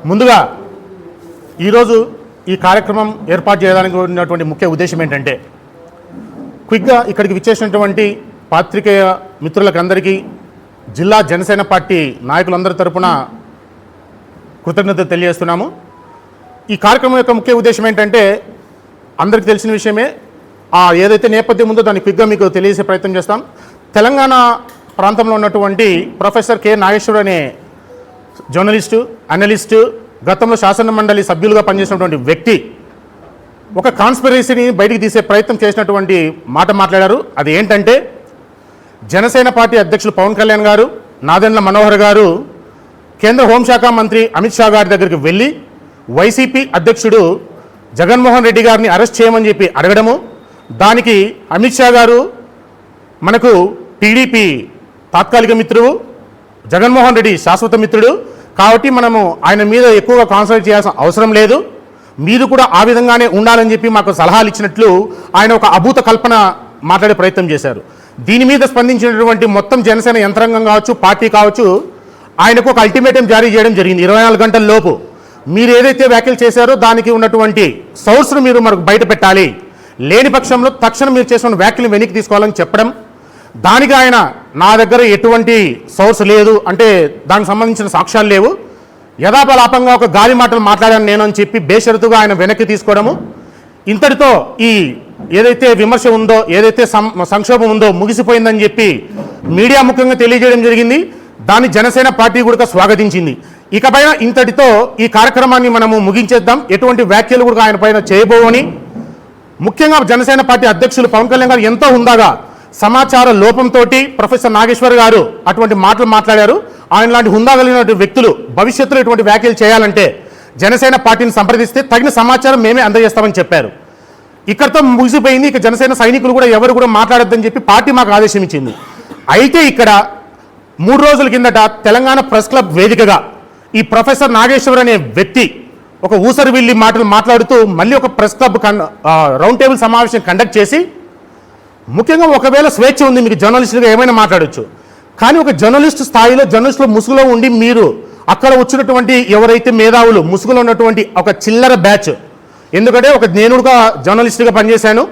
ముందుగా ఈరోజు ఈ కార్యక్రమం ఏర్పాటు చేయడానికి ఉన్నటువంటి ముఖ్య ఉద్దేశం ఏంటంటే క్విక్గా ఇక్కడికి విచ్చేసినటువంటి పాత్రికేయ మిత్రులకందరికీ జిల్లా జనసేన పార్టీ నాయకులందరి తరపున కృతజ్ఞత తెలియజేస్తున్నాము. ఈ కార్యక్రమం యొక్క ముఖ్య ఉద్దేశం ఏంటంటే అందరికీ తెలిసిన విషయమే, ఏదైతే నేపథ్యం ఉందో దాన్ని క్విక్గా మీకు తెలియజేసే ప్రయత్నం చేస్తాం. తెలంగాణ ప్రాంతంలో ఉన్నటువంటి ప్రొఫెసర్ కె నాగేశ్వర్ అనే జర్నలిస్టు, అనలిస్టు, గతంలో శాసన మండలి సభ్యులుగా పనిచేసినటువంటి వ్యక్తి ఒక కాన్స్పిరసీని బయటికి తీసే ప్రయత్నం చేసినటువంటి మాట మాట్లాడారు. అది ఏంటంటే జనసేన పార్టీ అధ్యక్షులు పవన్ కళ్యాణ్ గారు, నాదెండ్ల మనోహర్ గారు కేంద్ర హోంశాఖ మంత్రి అమిత్ షా గారి దగ్గరికి వెళ్ళి వైసీపీ అధ్యక్షుడు జగన్మోహన్ రెడ్డి గారిని అరెస్ట్ చేయమని చెప్పి అడగడము, దానికి అమిత్ షా గారు మనకు టీడీపీ తాత్కాలిక మిత్రుడు, జగన్మోహన్ రెడ్డి శాశ్వత మిత్రుడు కాబట్టి మనము ఆయన మీద ఎక్కువగా కాన్సన్ట్రేట్ చేయాల్సిన అవసరం లేదు, మీరు కూడా ఆ విధంగానే ఉండాలని చెప్పి మాకు సలహాలు ఇచ్చినట్లు ఆయన ఒక అభూత కల్పన మాట్లాడే ప్రయత్నం చేశారు. దీని మీద స్పందించినటువంటి మొత్తం జనసేన యంత్రాంగం కావచ్చు, పార్టీ కావచ్చు, ఆయనకు ఒక అల్టిమేటం జారీ చేయడం జరిగింది. 24 గంటల లోపు మీరు ఏదైతే వ్యాఖ్యలు చేశారో దానికి ఉన్నటువంటి సోర్స్ను మీరు మనకు బయట పెట్టాలి, లేని పక్షంలో తక్షణం మీరు చేసిన వ్యాఖ్యలు వెనక్కి తీసుకోవాలని చెప్పడం. దానికి ఆయన నా దగ్గర ఎటువంటి సోర్స్ లేదు అంటే దానికి సంబంధించిన సాక్ష్యాలు లేవు, యథాపలాపంగా ఒక గాలి మాటలు మాట్లాడాను నేను అని చెప్పి బేషరతుగా ఆయన వెనక్కి తీసుకోవడము. ఇంతటితో ఈ ఏదైతే విమర్శ ఉందో, ఏదైతే సంక్షోభం ఉందో ముగిసిపోయిందని చెప్పి మీడియా ముఖ్యంగా తెలియజేయడం జరిగింది. దాన్ని జనసేన పార్టీ కూడా స్వాగతించింది. ఇకపై ఇంతటితో ఈ కార్యక్రమాన్ని మనము ముగించేద్దాం, ఎటువంటి వ్యాఖ్యలు కూడా ఆయన పైన చేయబోవని ముఖ్యంగా జనసేన పార్టీ అధ్యక్షులు పవన్ కళ్యాణ్ గారు ఎంతో హుందాగా సమాచార లోపంతో ప్రొఫెసర్ నాగేశ్వర్ గారు అటువంటి మాటలు మాట్లాడారు. ఆయన లాంటి హుందా కలిగినటువంటి వ్యక్తులు భవిష్యత్తులో ఇటువంటి వ్యాఖ్యలు చేయాలంటే జనసేన పార్టీని సంప్రదిస్తే తగిన సమాచారం మేమే అందజేస్తామని చెప్పారు. ఇక్కడితో ముగిసిపోయింది. ఇక జనసేన సైనికులు కూడా ఎవరు కూడా మాట్లాడొద్దని చెప్పి పార్టీ మాకు ఆదేశం ఇచ్చింది. అయితే ఇక్కడ 3 రోజుల కిందట తెలంగాణ ప్రెస్ క్లబ్ వేదికగా ఈ ప్రొఫెసర్ నాగేశ్వర్ అనే వ్యక్తి ఒక ఊసరివిల్లి మాటలు మాట్లాడుతూ మళ్ళీ ఒక ప్రెస్ క్లబ్ రౌండ్ టేబుల్ సమావేశం కండక్ట్ చేసి, ముఖ్యంగా ఒకవేళ స్వేచ్ఛ ఉంది మీకు జర్నలిస్టులుగా ఏమైనా మాట్లాడచ్చు, కానీ ఒక జర్నలిస్టు స్థాయిలో జర్నలిస్టుల ముసుగులో ఉండి మీరు అక్కడ వచ్చినటువంటి ఎవరైతే మేధావులు ముసుగులో ఉన్నటువంటి ఒక చిల్లర బ్యాచ్, ఎందుకంటే ఒక నేనుగా జర్నలిస్టుగా పనిచేశాను,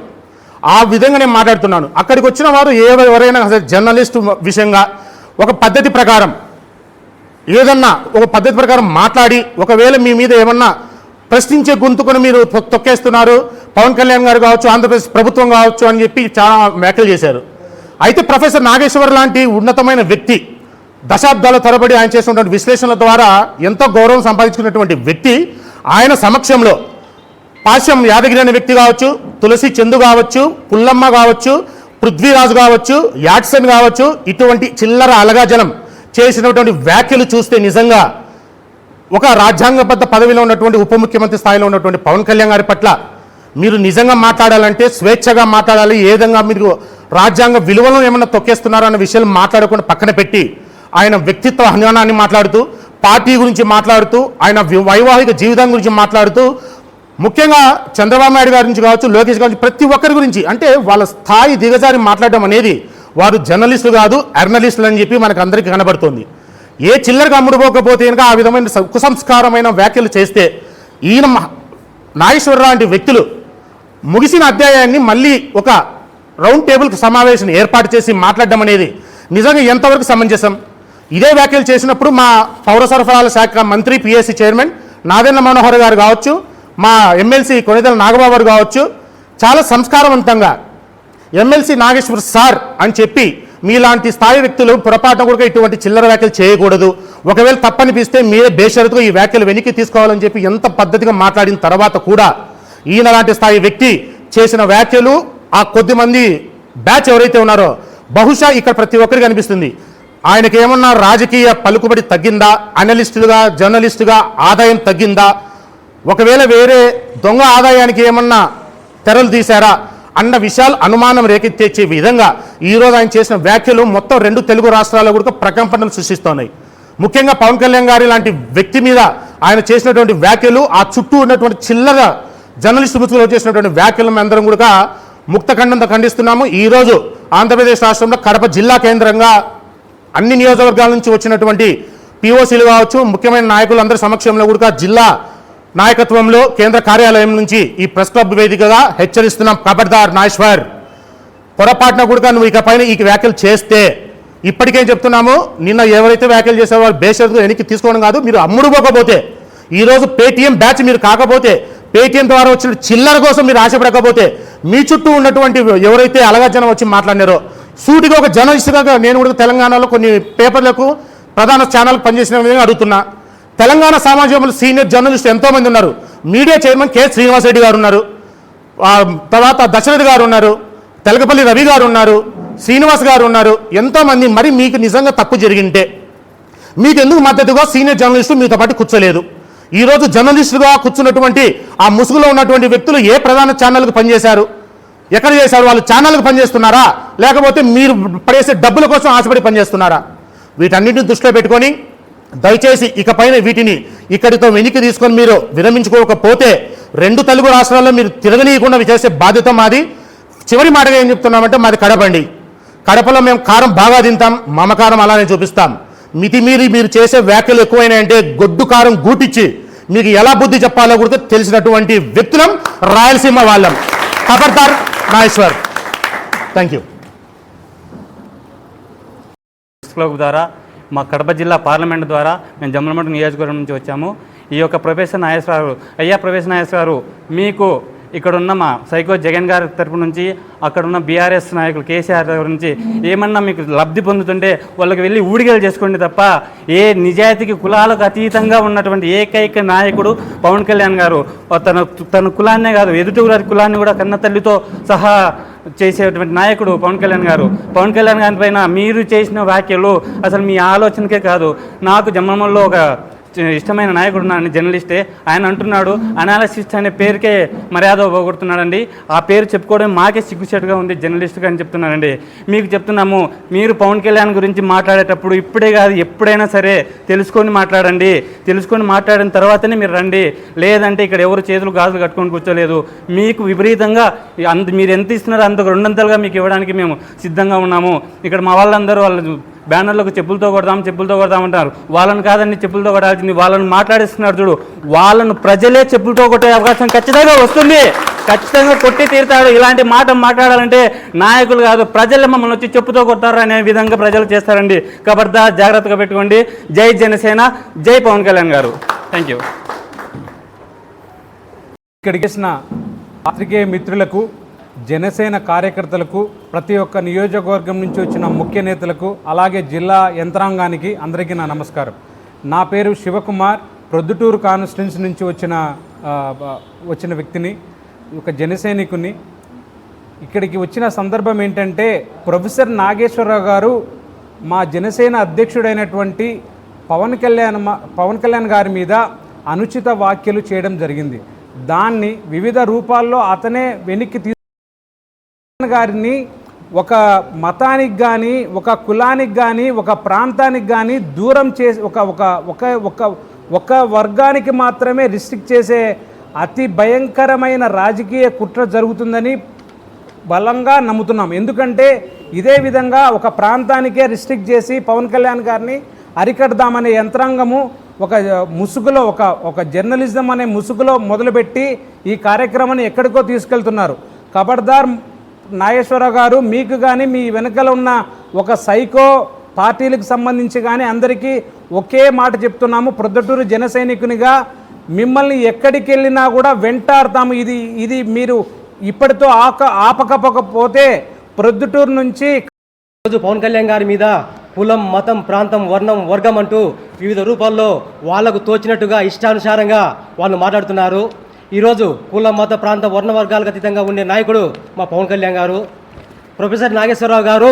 ఆ విధంగా నేను మాట్లాడుతున్నాను. అక్కడికి వచ్చిన వారు ఎవరైనా జర్నలిస్టు విషయంగా ఒక పద్ధతి ప్రకారం ఏదన్నా ఒక పద్ధతి ప్రకారం మాట్లాడి ఒకవేళ మీ మీద ఏమన్నా ప్రశ్నించే గొంతుకొని మీరు తొక్కేస్తున్నారు, పవన్ కళ్యాణ్ గారు కావచ్చు, ఆంధ్రప్రదేశ్ ప్రభుత్వం కావచ్చు అని చెప్పి చాలా వ్యాఖ్యలు చేశారు. అయితే ప్రొఫెసర్ నాగేశ్వర్ లాంటి ఉన్నతమైన వ్యక్తి, దశాబ్దాల తరబడి ఆయన చేసినటువంటి విశ్లేషణల ద్వారా ఎంతో గౌరవం సంపాదించుకున్నటువంటి వ్యక్తి, ఆయన సమక్షంలో పాశ్యం యాదగిరి అనే వ్యక్తి కావచ్చు, తులసి చందు కావచ్చు, పుల్లమ్మ కావచ్చు, పృథ్వీరాజు కావచ్చు, యాట్సన్ కావచ్చు, ఇటువంటి చిల్లర అలగాజలం చేసినటువంటి వ్యాఖ్యలు చూస్తే నిజంగా ఒక రాజ్యాంగబద్ధ పదవిలో ఉన్నటువంటి ఉప ముఖ్యమంత్రి స్థాయిలో ఉన్నటువంటి పవన్ కళ్యాణ్ గారి పట్ల మీరు నిజంగా మాట్లాడాలంటే స్వేచ్ఛగా మాట్లాడాలి. ఏ విధంగా మీరు రాజ్యాంగ విలువలను ఏమన్నా తొక్కేస్తున్నారో అన్న విషయాలు మాట్లాడకుండా పక్కన పెట్టి ఆయన వ్యక్తిత్వ హననాన్ని మాట్లాడుతూ, పార్టీ గురించి మాట్లాడుతూ, ఆయన వైవాహిక జీవితం గురించి మాట్లాడుతూ, ముఖ్యంగా చంద్రబాబు నాయుడు గారి నుంచి కావచ్చు, లోకేష్ గారి నుంచి, ప్రతి ఒక్కరి గురించి అంటే వాళ్ళ స్థాయి దిగజారి మాట్లాడడం అనేది వారు జర్నలిస్టులు కాదు అర్నలిస్టులు అని చెప్పి మనకు అందరికీ కనబడుతుంది. ఏ చిల్లరగా అమ్ముడుపోకపోతే కనుక ఆ విధమైన కుసంస్కారమైన వ్యాఖ్యలు చేస్తే ఈయన నాగేశ్వరరావు లాంటి వ్యక్తులు ముగిసిన అధ్యాయాన్ని మళ్ళీ ఒక రౌండ్ టేబుల్ సమావేశం ఏర్పాటు చేసి మాట్లాడడం అనేది నిజంగా ఎంతవరకు సమంజసం? ఇదే వ్యాఖ్యలు చేసినప్పుడు మా పౌర సరఫరాల శాఖ మంత్రి పిఎస్సి చైర్మన్ నాదెండ్ల మనోహర్ గారు కావచ్చు, మా ఎమ్మెల్సీ కొనిదెల నాగబాబు గారు కావచ్చు, చాలా సంస్కారవంతంగా ఎమ్మెల్సీ నాగేశ్వర్ సార్ అని చెప్పి మీలాంటి స్థాయి వ్యక్తులు పొరపాటున కూడా ఇటువంటి చిల్లర వ్యాఖ్యలు చేయకూడదు, ఒకవేళ తప్పనిపిస్తే మీరే బేషరతుగా ఈ వ్యాఖ్యలు వెనక్కి తీసుకోవాలని చెప్పి ఎంత పద్ధతిగా మాట్లాడిన తర్వాత కూడా ఈయన లాంటి స్థాయి వ్యక్తి చేసిన వ్యాఖ్యలు ఆ కొద్దిమంది బ్యాచ్ ఎవరైతే ఉన్నారో బహుశా ఇక్కడ ప్రతి ఒక్కరికి అనిపిస్తుంది ఆయనకి ఏమన్నా రాజకీయ పలుకుబడి తగ్గిందా, అనలిస్టులుగా జర్నలిస్టుగా ఆదాయం తగ్గిందా, ఒకవేళ వేరే దొంగ ఆదాయానికి ఏమన్నా తెరలు తీశారా అన్న విషయాలు అనుమానం రేకెత్తించే విధంగా ఈరోజు ఆయన చేసిన వ్యాఖ్యలు మొత్తం 2 తెలుగు రాష్ట్రాల్లో కూడా ప్రకంపనలు సృష్టిస్తున్నాయి. ముఖ్యంగా పవన్ కళ్యాణ్ గారి లాంటి వ్యక్తి మీద ఆయన చేసినటువంటి వ్యాఖ్యలు, ఆ చుట్టూ ఉన్నటువంటి చిల్లర జర్నలిస్టు ముసుగులో చేసినటువంటి వ్యాఖ్యలను అందరం కూడా ముక్తఖండంతో ఖండిస్తున్నాము. ఈరోజు ఆంధ్రప్రదేశ్ రాష్ట్రంలో కడప జిల్లా కేంద్రంగా అన్ని నియోజకవర్గాల నుంచి వచ్చినటువంటి పిఓసీలు కావచ్చు, ముఖ్యమైన నాయకులందరి సమక్షంలో కూడా జిల్లా నాయకత్వంలో కేంద్ర కార్యాలయం నుంచి ఈ ప్రెస్ క్లబ్ వేదికగా హెచ్చరిస్తున్నాం. ఖబర్దార్ నాగేశ్వర్, పొరపాటున కూడా నువ్వు ఇకపైన ఈ వ్యాఖ్యలు చేస్తే ఇప్పటికేం చెప్తున్నాము, నిన్న ఎవరైతే వ్యాఖ్యలు చేశారో వాళ్ళు బేషరతుగా వెనక్కి తీసుకోవడం కాదు, మీరు అమ్ముడు పోకపోతే, ఈరోజు పేటీఎం బ్యాచ్ మీరు కాకపోతే, పేటీఎం ద్వారా వచ్చిన చిల్లర కోసం మీరు ఆశపడకపోతే, మీ చుట్టూ ఉన్నటువంటి ఎవరైతే అలగజనం వచ్చి మాట్లాడినారో, సూటిగా ఒక జర్నలిస్ట్గా నేను కూడా తెలంగాణలో కొన్ని పేపర్లకు ప్రధాన ఛానల్కి పనిచేసిన విధంగా అడుగుతున్నా. తెలంగాణ సమాజంలో సీనియర్ జర్నలిస్టు ఎంతోమంది ఉన్నారు. మీడియా చైర్మన్ కె శ్రీనివాసరెడ్డి గారు ఉన్నారు, తర్వాత దశరథ్ గారు ఉన్నారు, తెలకపల్లి రవి గారు ఉన్నారు, శ్రీనివాస్ గారు ఉన్నారు, ఎంతోమంది. మరి మీకు నిజంగా తప్పు జరిగింటే మీకు ఎందుకు మద్దతుగా సీనియర్ జర్నలిస్టు మీతో పాటు కూర్చోలేదు? ఈరోజు జర్నలిస్టుగా కూర్చున్నటువంటి ఆ ముసుగులో ఉన్నటువంటి వ్యక్తులు ఏ ప్రధాన ఛానల్కి పనిచేశారు? ఎక్కడ చేశారు? వాళ్ళు ఛానల్కి పనిచేస్తున్నారా, లేకపోతే మీరు పడేసే డబ్బుల కోసం ఆశపడి పనిచేస్తున్నారా? వీటన్నిటిని దృష్టిలో పెట్టుకొని దయచేసి ఇకపైన వీటిని ఇక్కడితో వెనక్కి తీసుకొని మీరు విరమించుకోకపోతే 2 తెలుగు రాష్ట్రాల్లో మీరు తిరగనీయకుండా చేసే బాధ్యత మాది. చివరి మాటగా ఏం చెప్తున్నామంటే, మాది కడపండి. కడపలో మేము కారం బాగా తింటాం, మమకారం అలానే చూపిస్తాం. మితిమీరి మీరు చేసే వ్యాఖ్యలు ఎక్కువైనాయంటే గొడ్డు కారం గూటిచ్చి మీకు ఎలా బుద్ధి చెప్పాలో కూడా తెలిసినటువంటి వ్యక్తులం, రాయలసీమ వాళ్ళం. ఖబర్దార్ నాగేశ్వర్. Thank you. క్లబ్ ద్వారా మా కడప జిల్లా పార్లమెంట్ ద్వారా మేము జమ్మలమడుగు నియోజకవర్గం నుంచి వచ్చాము. ఈ యొక్క ప్రొఫెసర్ నాగేశ్వరరావు, అయ్యా ప్రొఫెసర్ నాగేశ్వరరావు, మీకు ఇక్కడున్న మా సైకో జగన్ గారి తరపు నుంచి, అక్కడున్న బీఆర్ఎస్ నాయకులు కేసీఆర్ తరపు నుంచి ఏమన్నా మీకు లబ్ధి పొందుతుంటే వాళ్ళకి వెళ్ళి ఊడిగలు చేసుకోండి తప్ప, ఏ నిజాయితీకి కులాలకు అతీతంగా ఉన్నటువంటి ఏకైక నాయకుడు పవన్ కళ్యాణ్ గారు. తన కులాన్నే కాదు, ఎదుటి కులాన్ని కూడా కన్న తల్లితో సహా చేసేటువంటి నాయకుడు పవన్ కళ్యాణ్ గారు. పవన్ కళ్యాణ్ గారి పైన మీరు చేసిన వ్యాఖ్యలు అసలు మీ ఆలోచనకే కాదు. నాకు జమ్మల్లో ఒక ఇష్టమైన నాయకుడు ఉన్నాను, జర్నలిస్టే. ఆయన అంటున్నాడు అనాలిసిస్ట్ అనే పేరుకే మర్యాద పోగొడుతున్నాడండి. ఆ పేరు చెప్పుకోవడం మాకే సిగ్గుచేటుగా ఉంది జర్నలిస్ట్గా అని చెప్తున్నానండి. మీకు చెప్తున్నాము, మీరు పవన్ కళ్యాణ్ గురించి మాట్లాడేటప్పుడు ఇప్పుడే కాదు ఎప్పుడైనా సరే తెలుసుకొని మాట్లాడండి. తెలుసుకొని మాట్లాడిన తర్వాతనే మీరు రండి. లేదంటే ఇక్కడ ఎవరు చేతులు గాజులు కట్టుకొని కూర్చోలేదు. మీకు విపరీతంగా మీరు ఎంత ఇస్తున్నారో అంత 200గా మీకు ఇవ్వడానికి మేము సిద్ధంగా ఉన్నాము. ఇక్కడ మా వాళ్ళందరూ వాళ్ళు బ్యానర్లకు చెప్పులతో కొడదామంటారు. వాళ్ళని కాదండి చెప్పులతో కొట్టాల్సింది, వాళ్ళని మాట్లాడిస్తున్నారు చూడు, వాళ్ళను ప్రజలే చెప్పులతో కొట్టే అవకాశం ఖచ్చితంగా వస్తుంది. ఖచ్చితంగా కొట్టి తీరుతాడు. ఇలాంటి మాట మాట్లాడాలంటే నాయకులు కాదు, ప్రజలే మమ్మల్ని వచ్చి చెప్పుతో కొడతారు అనే విధంగా ప్రజలు చేస్తారండి. ఖబర్దార్, జాగ్రత్తగా పెట్టుకోండి. జై జనసేన, జై పవన్ కళ్యాణ్ గారు. Thank you. ఇక్కడికి వచ్చిన పాత్రికేయ మిత్రులకు, జనసేన కార్యకర్తలకు, ప్రతి ఒక్క నియోజకవర్గం నుంచి వచ్చిన ముఖ్య నేతలకు, అలాగే జిల్లా యంత్రాంగానికి అందరికీ నా నమస్కారం. నా పేరు శివకుమార్, ప్రొద్దుటూరు కాన్స్టిట్యున్సీ నుంచి వచ్చిన వ్యక్తిని, ఒక జనసైనికుని. ఇక్కడికి వచ్చిన సందర్భం ఏంటంటే, ప్రొఫెసర్ నాగేశ్వరరావు గారు మా జనసేన అధ్యక్షుడైనటువంటి పవన్ కళ్యాణ్ గారి మీద అనుచిత వ్యాఖ్యలు చేయడం జరిగింది. దాన్ని వివిధ రూపాల్లో అతనే వెనక్కి గారిని ఒక మతానికి కానీ, ఒక కులానికి కానీ, ఒక ప్రాంతానికి కానీ దూరం చేసి ఒక వర్గానికి మాత్రమే రిస్ట్రిక్ట్ చేసే అతి భయంకరమైన రాజకీయ కుట్ర జరుగుతుందని బలంగా నమ్ముతున్నాం. ఎందుకంటే ఇదే విధంగా ఒక ప్రాంతానికే రిస్ట్రిక్ట్ చేసి పవన్ కళ్యాణ్ గారిని అరికడదామనే యంత్రాంగము ఒక ముసుగులో, ఒక జర్నలిజం అనే ముసుగులో మొదలుపెట్టి ఈ కార్యక్రమాన్ని ఎక్కడికో తీసుకెళ్తున్నారు. ఖబర్దార్ నాగేశ్వరరావు గారు, మీకు కానీ మీ వెనకాల ఉన్న ఒక సైకో పార్టీలకు సంబంధించి కానీ అందరికీ ఒకే మాట చెప్తున్నాము. ప్రొద్దుటూరు జన సైనికునిగా మిమ్మల్ని ఎక్కడికి వెళ్ళినా కూడా వెంటాడతాము. ఇది మీరు ఇప్పటితో ఆపకపోతే ప్రొద్దుటూరు నుంచి రోజు పవన్ కళ్యాణ్ గారి మీద కులం, మతం, ప్రాంతం, వర్ణం, వర్గం అంటూ వివిధ రూపాల్లో వాళ్లకు తోచినట్టుగా ఇష్టానుసారంగా వాళ్ళు మాట్లాడుతున్నారు. ఈరోజు కుల, మత, ప్రాంత, వర్ణ వర్గాలకు అతీతంగా ఉండే నాయకుడు మా పవన్ కళ్యాణ్ గారు. ప్రొఫెసర్ నాగేశ్వరరావు గారు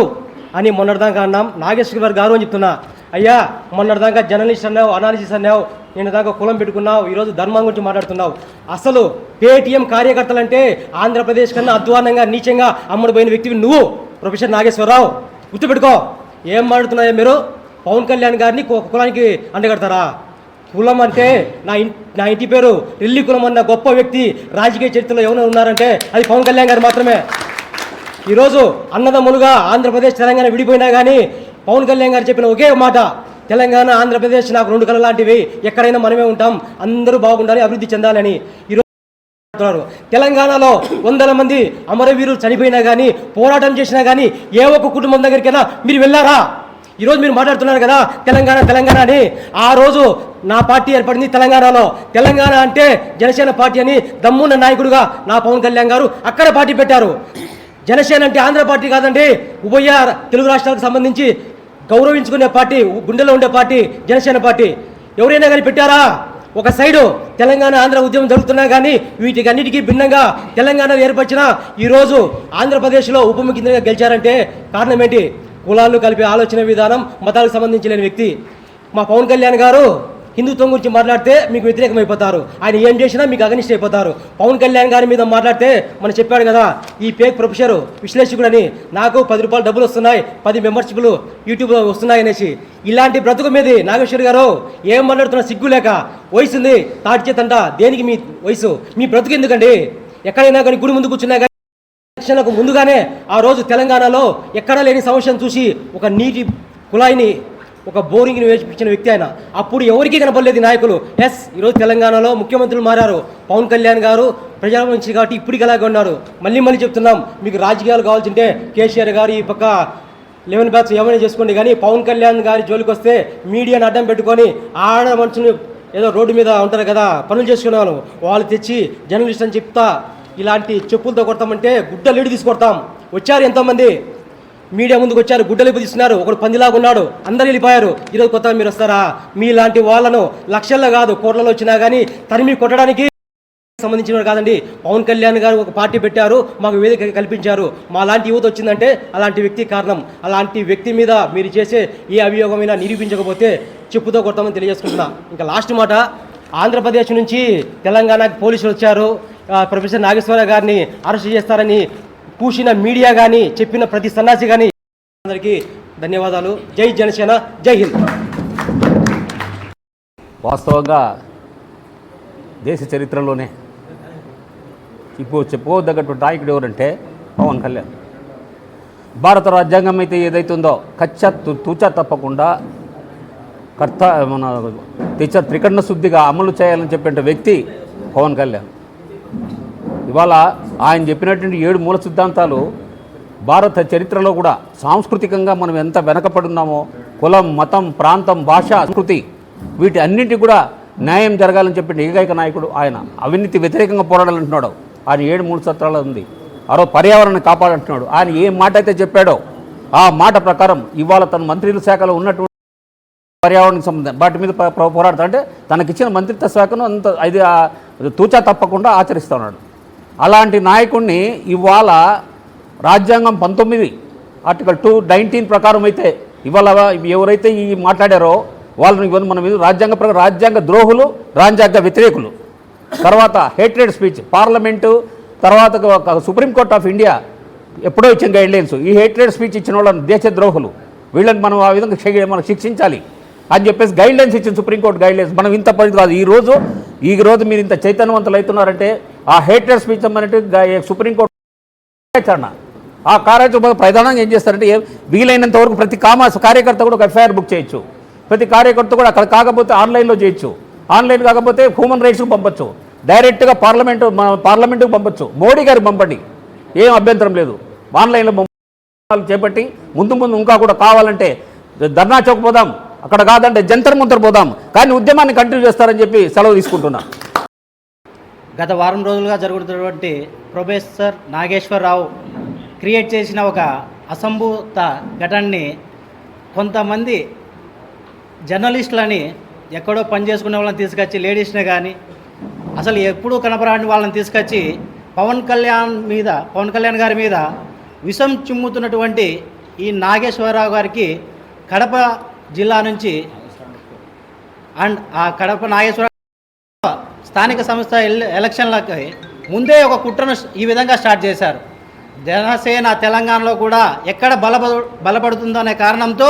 అని మొన్నటిదాకా అన్నాం, నాగేశ్వరరావు గారు అని చెప్తున్నా. అయ్యా, మొన్నటిదాకా జర్నలిస్ట్ అన్నావు, అనాలిసిస్ అన్నావు, నేను దాకా కులం పెట్టుకున్నావు, ఈరోజు ధర్మం గురించి మాట్లాడుతున్నావు. అసలు పేటీఎం కార్యకర్తలంటే ఆంధ్రప్రదేశ్ కన్నా అధ్వానంగా, నీచంగా అమ్ముడుపోయిన వ్యక్తివి నువ్వు ప్రొఫెసర్ నాగేశ్వరరావు. గుర్తుపెట్టుకో. ఏం మాట్లాడుతున్నాయో మీరు? పవన్ కళ్యాణ్ గారిని కులానికి అండగడతారా? కులం అంటే నా ఇంటి పేరు రెల్లి కులం అన్న గొప్ప వ్యక్తి రాజకీయ చరిత్రలో ఎవరైనా ఉన్నారంటే అది పవన్ కళ్యాణ్ గారు మాత్రమే. ఈరోజు అన్నదమ్ములుగా ఆంధ్రప్రదేశ్, తెలంగాణ విడిపోయినా కానీ పవన్ కళ్యాణ్ గారు చెప్పిన ఒకే మాట, తెలంగాణ ఆంధ్రప్రదేశ్ నాకు రెండు కళ లాంటివి, ఎక్కడైనా మనమే ఉంటాం, అందరూ బాగుండాలి, అభివృద్ధి చెందాలని ఈరోజు తెలంగాణలో వందల మంది అమరవీరులు చనిపోయినా కానీ, పోరాటం చేసినా కానీ ఏ ఒక్క కుటుంబం దగ్గరికైనా మీరు వెళ్ళారా? ఈరోజు మీరు మాట్లాడుతున్నారు కదా తెలంగాణ తెలంగాణ అని. ఆ రోజు నా పార్టీ ఏర్పడింది తెలంగాణలో. తెలంగాణ అంటే జనసేన పార్టీ అని దమ్మున్న నాయకుడుగా నా పవన్ కళ్యాణ్ గారు అక్కడ పార్టీ పెట్టారు. జనసేన అంటే ఆంధ్ర పార్టీ కాదండి, ఉభయ తెలుగు రాష్ట్రాలకు సంబంధించి గౌరవించుకునే పార్టీ, గుండెలో ఉండే పార్టీ జనసేన పార్టీ. ఎవరైనా కానీ పెట్టారా? ఒక సైడు తెలంగాణ ఆంధ్ర ఉద్యమం జరుగుతున్నా కానీ వీటికి అన్నిటికీ భిన్నంగా తెలంగాణలో ఏర్పరిచిన ఈరోజు ఆంధ్రప్రదేశ్లో ఉప ముఖ్యమంత్రిగా గెలిచారంటే కారణం ఏంటి? కులాలను కలిపే ఆలోచన విధానం, మతాలకు సంబంధించిన వ్యక్తి. మా పవన్ కళ్యాణ్ గారు హిందుత్వం గురించి మాట్లాడితే మీకు వ్యతిరేకమైపోతారు, ఆయన ఏం చేసినా మీకు అగనిస్ట్ అయిపోతారు. పవన్ కళ్యాణ్ గారి మీద మాట్లాడితే మనం చెప్పాడు కదా ఈ ఫేక్ ప్రొఫెసర్ విశ్లేషకుడు అని, నాకు 10 రూపాయలు డబ్బులు వస్తున్నాయి, 10 మెంబర్షిప్లు యూట్యూబ్లో వస్తున్నాయి అనేసి. ఇలాంటి బ్రతుకు మీద నాగేశ్వర్ గారు ఏం మాట్లాడుతున్నా సిగ్గు లేక? వయసు ఉంది తాటి చేతంట, దేనికి మీ వయసు? మీ బ్రతుకు ఎందుకండి? ఎక్కడైనా కానీ గుడి ముందు కూర్చున్నా కానీ ఎలక్షన్లకు ముందుగానే ఆ రోజు తెలంగాణలో ఎక్కడా లేని సమస్యను చూసి ఒక నీటి కుళాయిని, ఒక బోరింగ్ని వేయించిన వ్యక్తి ఆయన. అప్పుడు ఎవరికీ కనపడలేదు నాయకులు. ఈరోజు తెలంగాణలో ముఖ్యమంత్రులు మారారు. పవన్ కళ్యాణ్ గారు ప్రజల నుంచి కాబట్టి ఇప్పటికి అలాగే ఉన్నారు. మళ్ళీ చెప్తున్నాం, మీకు రాజకీయాలు కావాల్సింటే కేసీఆర్ గారు ఈ పక్క 11 బ్యాచ్ ఏమైనా చేసుకోండి, కానీ పవన్ కళ్యాణ్ గారి జోలికి వస్తే మీడియాను అడ్డం పెట్టుకొని ఆడ మనుషులు ఏదో రోడ్డు మీద ఉంటారు కదా పనులు చేసుకునే వాళ్ళు తెచ్చి జర్నలిస్ట్ అని చెప్తా ఇలాంటి చెప్పులతో కొడతామంటే గుడ్డలు తీసుకొడతాం. వచ్చారు ఎంతోమంది మీడియా ముందుకు వచ్చారు, గుడ్డలు తీసుకున్నారు, ఒకడు పందిలాగా ఉన్నాడు, అందరు వెళ్ళిపోయారు. ఈరోజు కొత్తగా మీరు వస్తారా? మీలాంటి వాళ్ళను లక్షల్లో కాదు కోట్లలో వచ్చినా కానీ తరిమి కొట్టడానికి సంబంధించిన కాదండి. పవన్ కళ్యాణ్ గారు ఒక పార్టీ పెట్టారు, మాకు వేదిక కల్పించారు. మా లాంటి యువత వచ్చిందంటే అలాంటి వ్యక్తి కారణం. అలాంటి వ్యక్తి మీద మీరు చేసే ఏ అభియోగమైనా నిరూపించకపోతే చెప్పుతో కొడతామని తెలియజేసుకుంటున్నా. ఇంకా లాస్ట్ మాట, ఆంధ్రప్రదేశ్ నుంచి తెలంగాణకి పోలీసులు వచ్చారు, ప్రొఫెసర్ నాగేశ్వర గారిని అరెస్ట్ చేస్తారని పూసిన మీడియా కానీ చెప్పిన ప్రతి సన్నాసి కానీ అందరికీ ధన్యవాదాలు. జై జనసేన, జై హింద్. వాస్తవంగా దేశ చరిత్రలోనే ఇప్పుడు చెప్పుకోదగ్గటువంటి నాయకుడు ఎవరంటే పవన్ కళ్యాణ్. భారత రాజ్యాంగం అయితే ఏదైతే ఉందో తూచా తప్పకుండా మన త్రికరణ శుద్ధిగా అమలు చేయాలని చెప్పిన వ్యక్తి పవన్ కళ్యాణ్. ఇవాళ ఆయన చెప్పినటువంటి 7 మూల సిద్ధాంతాలు భారత చరిత్రలో కూడా సాంస్కృతికంగా మనం ఎంత వెనకపడి ఉన్నామో, కులం, మతం, ప్రాంతం, భాష, సంస్కృతి వీటి అన్నింటి కూడా న్యాయం జరగాలని చెప్పిన ఏకైక నాయకుడు ఆయన. అవినీతి వ్యతిరేకంగా పోరాడాలంటున్నాడు ఆయన 7 మూల సూత్రాలు ఉంది. పర్యావరణాన్ని కాపాడంటున్నాడు. ఆయన ఏ మాట అయితే చెప్పాడో ఆ మాట ప్రకారం ఇవాళ తన మంత్రిత్వ శాఖలో ఉన్నటువంటి పర్యావరణానికి సంబంధం వాటి మీద పోరాడుతా అంటే తనకిచ్చిన మంత్రిత్వ శాఖను అంత అది తూచా తప్పకుండా ఆచరిస్తూ ఉన్నాడు. అలాంటి నాయకుడిని ఇవాళ రాజ్యాంగం 19 ఆర్టికల్ 219 ప్రకారం అయితే ఇవాళ ఎవరైతే ఈ మాట్లాడారో వాళ్ళని మన మీద రాజ్యాంగ ప్రకారం రాజ్యాంగ ద్రోహులు, రాజ్యాంగ వ్యతిరేకులు, తర్వాత హేట్రెడ్ స్పీచ్ పార్లమెంటు, తర్వాత సుప్రీంకోర్టు ఆఫ్ ఇండియా ఎప్పుడో ఇచ్చిన గైడ్లైన్స్. ఈ హేట్రెడ్ స్పీచ్ ఇచ్చిన వాళ్ళని దేశ ద్రోహులు, వీళ్ళని మనం ఆ విధంగా మనం శిక్షించాలి అని చెప్పేసి గైడ్లైన్స్ ఇచ్చిన సుప్రీంకోర్టు గైడ్లైన్స్. మనం ఇంత పని కాదు. ఈరోజు మీరు ఇంత చైతన్యవంతులు అవుతున్నారంటే ఆ హేట్రెడ్ స్పీచ్ అన్నట్టు సుప్రీంకోర్టు కార్యాచరణ. ఆ కార్యాచరణ ప్రధానంగా ఏం చేస్తారంటే వీలైనంత వరకు ప్రతి కార్యకర్త కూడా ఒక ఎఫ్ఐఆర్ బుక్ చేయొచ్చు. ప్రతి కార్యకర్త కూడా అక్కడ కాకపోతే ఆన్లైన్లో చేయొచ్చు, ఆన్లైన్ కాకపోతే హ్యూమన్ రైట్స్కి పంపొచ్చు, డైరెక్ట్గా పార్లమెంటుకు పంపొచ్చు. మోడీ గారికి పంపండి, ఏం అభ్యంతరం లేదు. ఆన్లైన్లో చేపట్టి ముందు ఇంకా కూడా కావాలంటే ధర్నా చౌక్ పోదాం, అక్కడ కాదంటే జంతర్ మంతర్ పోదాం, కానీ ఉద్యమాన్ని కంటిన్యూ చేస్తారని చెప్పి సెలవు తీసుకుంటున్నా. గత వారం రోజులుగా జరుగుతున్నటువంటి ప్రొఫెసర్ నాగేశ్వరరావు క్రియేట్ చేసిన ఒక అసంభూత ఘటనని కొంతమంది జర్నలిస్టులని ఎక్కడో పనిచేసుకునే వాళ్ళని తీసుకొచ్చి లేడీస్నే కానీ అసలు ఎప్పుడూ కనపరాని వాళ్ళని తీసుకొచ్చి పవన్ కళ్యాణ్ గారి మీద విషం చిమ్ముతున్నటువంటి ఈ నాగేశ్వరరావు గారికి కడప జిల్లా నుంచి అండ్ ఆ కడప నాగేశ్వర స్థానిక సంస్థ ఎలక్షన్లకి ముందే ఒక కుట్రను ఈ విధంగా స్టార్ట్ చేశారు. జనసేన తెలంగాణలో కూడా ఎక్కడ బలపడుతుందనే కారణంతో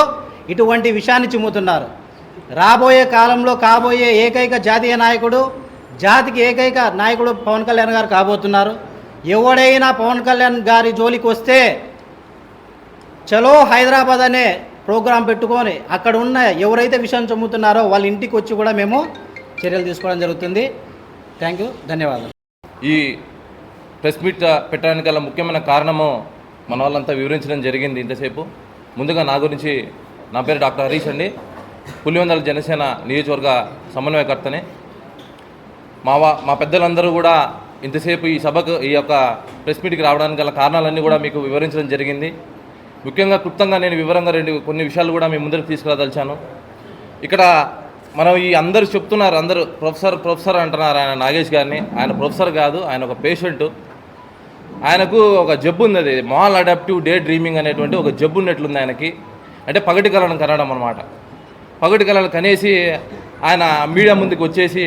ఇటువంటి విషయాన్ని చిమ్ముతున్నారు. రాబోయే కాలంలో కాబోయే ఏకైక జాతీయ నాయకుడు, జాతికి ఏకైక నాయకుడు పవన్ కళ్యాణ్ గారు కాబోతున్నారు. ఎవడైనా పవన్ కళ్యాణ్ గారి జోలికి వస్తే చలో హైదరాబాద్ అనే ప్రోగ్రాం పెట్టుకొని అక్కడ ఉన్న ఎవరైతే విషయం చెమ్ముతున్నారో వాళ్ళ ఇంటికి వచ్చి కూడా మేము చర్యలు తీసుకోవడం జరుగుతుంది. థ్యాంక్ యూ, ధన్యవాదాలు. ఈ ప్రెస్ మీట్ పెట్టడానికి గల ముఖ్యమైన కారణము మన వాళ్ళంతా వివరించడం జరిగింది ఇంతసేపు. ముందుగా నా గురించి, నా పేరు డాక్టర్ హరీష్ అండి, పులివెందుల జనసేన నియోజకవర్గ సమన్వయకర్తనే. మా పెద్దలందరూ కూడా ఇంతసేపు ఈ సభకు, ఈ యొక్క ప్రెస్ మీట్కి రావడానికి గల కారణాలన్నీ కూడా మీకు వివరించడం జరిగింది. ముఖ్యంగా క్లుప్తంగా నేను వివరంగా కొన్ని విషయాలు కూడా మీ ముందరికి తీసుకురాదలిచాను. ఇక్కడ మనం ఈ అందరూ చెప్తున్నారు, అందరూ ప్రొఫెసర్ అంటున్నారు ఆయన నాగేష్ గారిని. ఆయన ప్రొఫెసర్ కాదు, ఆయన ఒక పేషెంటు. ఆయనకు ఒక జబ్బు ఉంది, అది మాల్ అడాప్టివ్ డే డ్రీమింగ్ అనేటువంటి ఒక జబ్బు ఉన్నట్లుంది ఆయనకి. అంటే పగటి కళను కనడం అనమాట. పగటి కళలు కనేసి ఆయన మీడియా ముందుకు వచ్చేసి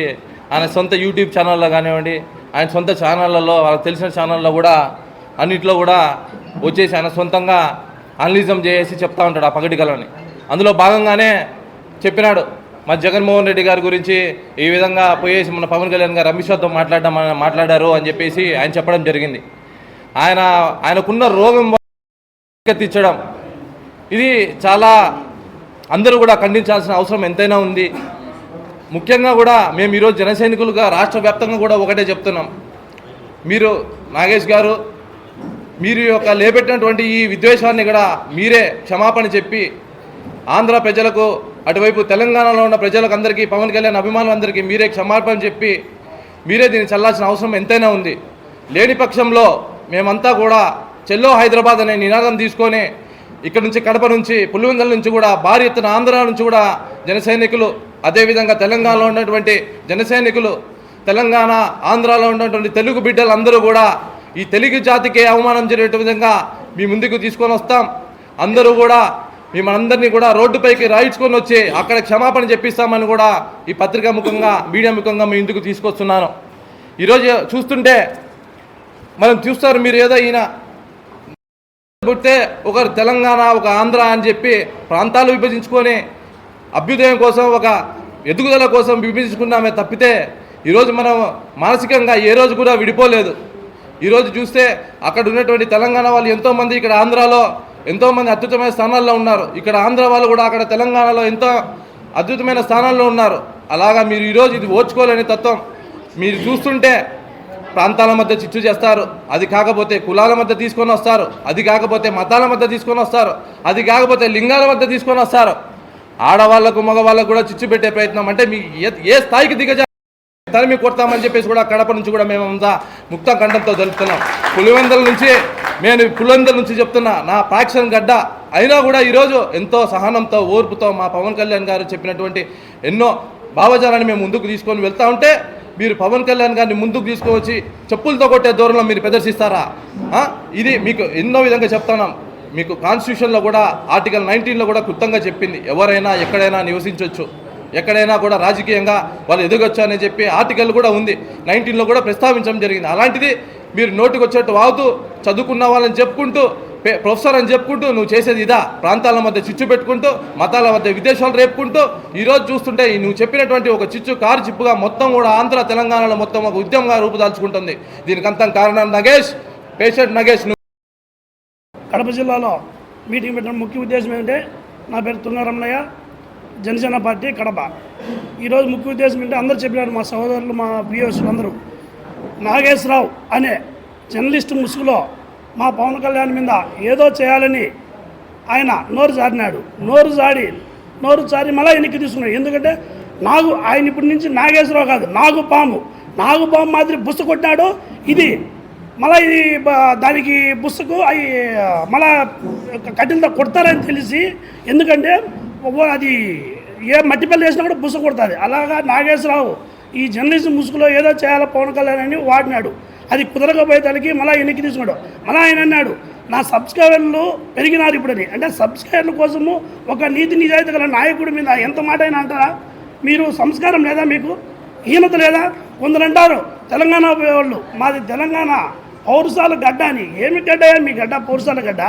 ఆయన సొంత యూట్యూబ్ ఛానల్లో కానివ్వండి, ఆయన సొంత ఛానళ్ళలో, వాళ్ళకి తెలిసిన ఛానల్లో కూడా అన్నింటిలో కూడా వచ్చేసి ఆయన సొంతంగా అనలిజం చేసి చెప్తా ఉంటాడు ఆ పగటి కళని. అందులో భాగంగానే చెప్పినాడు మా జగన్మోహన్ రెడ్డి గారి గురించి ఈ విధంగా పోయేసి మన పవన్ కళ్యాణ్ గారు అమిత్ షాతో మాట్లాడారు అని చెప్పేసి ఆయన చెప్పడం జరిగింది. ఆయనకున్న రోగం తెచ్చడం, ఇది చాలా అందరూ కూడా ఖండించాల్సిన అవసరం ఎంతైనా ఉంది. ముఖ్యంగా కూడా మేము ఈరోజు జన సైనికులుగా రాష్ట్ర వ్యాప్తంగా కూడా ఒకటే చెప్తున్నాం. మీరు నాగేష్ గారు, మీరు యొక్క లేపెట్టినటువంటి ఈ విద్వేషాన్ని కూడా మీరే క్షమాపణ చెప్పి ఆంధ్ర ప్రజలకు, అటువైపు తెలంగాణలో ఉన్న ప్రజలకు అందరికీ, పవన్ కళ్యాణ్ అభిమానులందరికీ మీరే క్షమాపణ చెప్పి మీరే దీన్ని చల్లాల్సిన అవసరం ఎంతైనా ఉంది. లేని పక్షంలో మేమంతా కూడా చెల్లో హైదరాబాద్ అనే నినాదం తీసుకొని ఇక్కడ నుంచి, కడప నుంచి, పులివెందుల నుంచి కూడా భారీ ఎత్తున ఆంధ్ర నుంచి కూడా జన సైనికులు, అదేవిధంగా తెలంగాణలో ఉన్నటువంటి జన సైనికులు, తెలంగాణ ఆంధ్రాలో ఉన్నటువంటి తెలుగు బిడ్డలు అందరూ కూడా ఈ తెలుగు జాతికే అవమానం జరిగే విధంగా మీ ముందుకు తీసుకొని వస్తాం. అందరూ కూడా మిమ్మల్ని కూడా రోడ్డుపైకి రాయించుకొని వచ్చి అక్కడ క్షమాపణ చెప్పిస్తామని కూడా ఈ పత్రికా ముఖంగా, మీడియా ముఖంగా మీ ఇందుకు తీసుకొస్తున్నాను. ఈరోజు చూస్తుంటే మనం చూస్తారు, మీరు ఏదో ఈయన పుట్టే ఒకరు తెలంగాణ, ఒక ఆంధ్ర అని చెప్పి ప్రాంతాలు విభజించుకొని అభ్యుదయం కోసం, ఒక ఎదుగుదల కోసం విభజించుకున్నామే తప్పితే ఈరోజు మనం మానసికంగా ఏ రోజు కూడా విడిపోలేదు. ఈరోజు చూస్తే అక్కడ ఉన్నటువంటి తెలంగాణ వాళ్ళు ఎంతోమంది ఇక్కడ ఆంధ్రాలో ఎంతోమంది అద్భుతమైన స్థానాల్లో ఉన్నారు. ఇక్కడ ఆంధ్ర వాళ్ళు కూడా అక్కడ తెలంగాణలో ఎంతో అద్భుతమైన స్థానాల్లో ఉన్నారు. అలాగా మీరు ఈరోజు ఇది ఓర్చుకోలేని తత్వం. మీరు చూస్తుంటే ప్రాంతాల మధ్య చిచ్చు చేస్తారు, అది కాకపోతే కులాల మధ్య తీసుకొని వస్తారు, అది కాకపోతే మతాల మధ్య తీసుకొని వస్తారు, అది కాకపోతే లింగాల మధ్య తీసుకొని వస్తారు. ఆడవాళ్లకు మగవాళ్ళకు కూడా చిచ్చు పెట్టే ప్రయత్నం. అంటే మీ ఏ స్థాయికి తరిమి కొడతామని చెప్పేసి కూడా కడప నుంచి కూడా మేము అంతా ముక్త కంఠంతో జరుపుతున్నాం. పులివెందుల నుంచి చెప్తున్నా, నా ప్రాక్షన్ గడ్డ అయినా కూడా ఈరోజు ఎంతో సహనంతో, ఓర్పుతో మా పవన్ కళ్యాణ్ గారు చెప్పినటువంటి ఎన్నో భావజాలాన్ని మేము ముందుకు తీసుకొని వెళ్తూ ఉంటే మీరు పవన్ కళ్యాణ్ గారిని ముందుకు తీసుకువచ్చి చెప్పులతో కొట్టే దూరంలో మీరు ప్రదర్శిస్తారా? ఇది మీకు ఎన్నో విధంగా చెప్తున్నాం. మీకు కాన్స్టిట్యూషన్లో కూడా ఆర్టికల్ 19లో కూడా క్లుప్తంగా చెప్పింది, ఎవరైనా ఎక్కడైనా నివసించవచ్చు, ఎక్కడైనా కూడా రాజకీయంగా వాళ్ళు ఎదగొచ్చు అని చెప్పి ఆర్టికల్ కూడా ఉంది, 19లో కూడా ప్రస్తావించడం జరిగింది. అలాంటిది మీరు నోటికి వచ్చేట్టు వాగుతూ, చదువుకున్న వాళ్ళని చెప్పుకుంటూ, ప్రొఫెసర్ అని చెప్పుకుంటూ నువ్వు చేసేది ఇదా? ప్రాంతాల మధ్య చిచ్చు పెట్టుకుంటూ, మతాల మధ్య విదేశాలు రేపుకుంటూ ఈరోజు చూస్తుంటే నువ్వు చెప్పినటువంటి ఒక కారు చిప్పుగా మొత్తం కూడా ఆంధ్ర తెలంగాణలో మొత్తం ఒక ఉద్యమంగా రూపుదాల్చుకుంటుంది. దీనికంతా కారణం నగేష్, పేషెంట్ నగేష్. కడప జిల్లాలో మీటింగ్ పెట్టడం ముఖ్య ఉద్దేశం ఏంటంటే, నా పేరు తుంగరమణయ్య, జనసేన పార్టీ కడప. ఈరోజు ముఖ్య ఉద్దేశం ఏంటంటే, అందరూ చెప్పినారు, మా సహోదరులు, మా ప్రియోసులు అందరూ, నాగేశ్వరరావు అనే జర్నలిస్టు ముసుగులో మా పవన్ కళ్యాణ్ మీద ఏదో చేయాలని ఆయన నోరు జారి మళ్ళీ వెనక్కి తీసుకున్నాడు. ఎందుకంటే ఆయన ఇప్పటి నుంచి నాగేశ్వరరావు కాదు, నాగుపాము మాదిరి బుస్సు కొట్టినాడు. ఇది మళ్ళీ ఇది దానికి బుస్సుకు అవి మళ్ళా కట్టెలతో కొడతారని తెలిసి, ఎందుకంటే అది ఏ మట్టిపల్లి వేసినా కూడా బుస్సు కొడుతుంది. అలాగా నాగేశ్వరరావు ఈ జర్నలిస్ట్ ముసుగులో ఏదో చేయాలో పవన్ కళ్యాణ్ అని వాడినాడు. అది కుదరకపోయేదానికి మళ్ళీ వెనక్కి తీసుకున్నాడు. మళ్ళీ ఆయన అన్నాడు, నా సబ్స్క్రైబర్లు పెరిగినారు ఇప్పుడని. అంటే సబ్స్క్రైబర్ల కోసము ఒక నీతి నిజాయితీ గల నాయకుడి మీద ఎంత మాట అయినా అంటారా? మీరు సంస్కారం లేదా? మీకు హీనత లేదా? కొందరు అంటారు తెలంగాణ వాళ్ళు, మాది తెలంగాణ పౌరసాల గడ్డ అని. ఏమి గడ్డ మీ గడ్డ? పౌరసాల గడ్డ.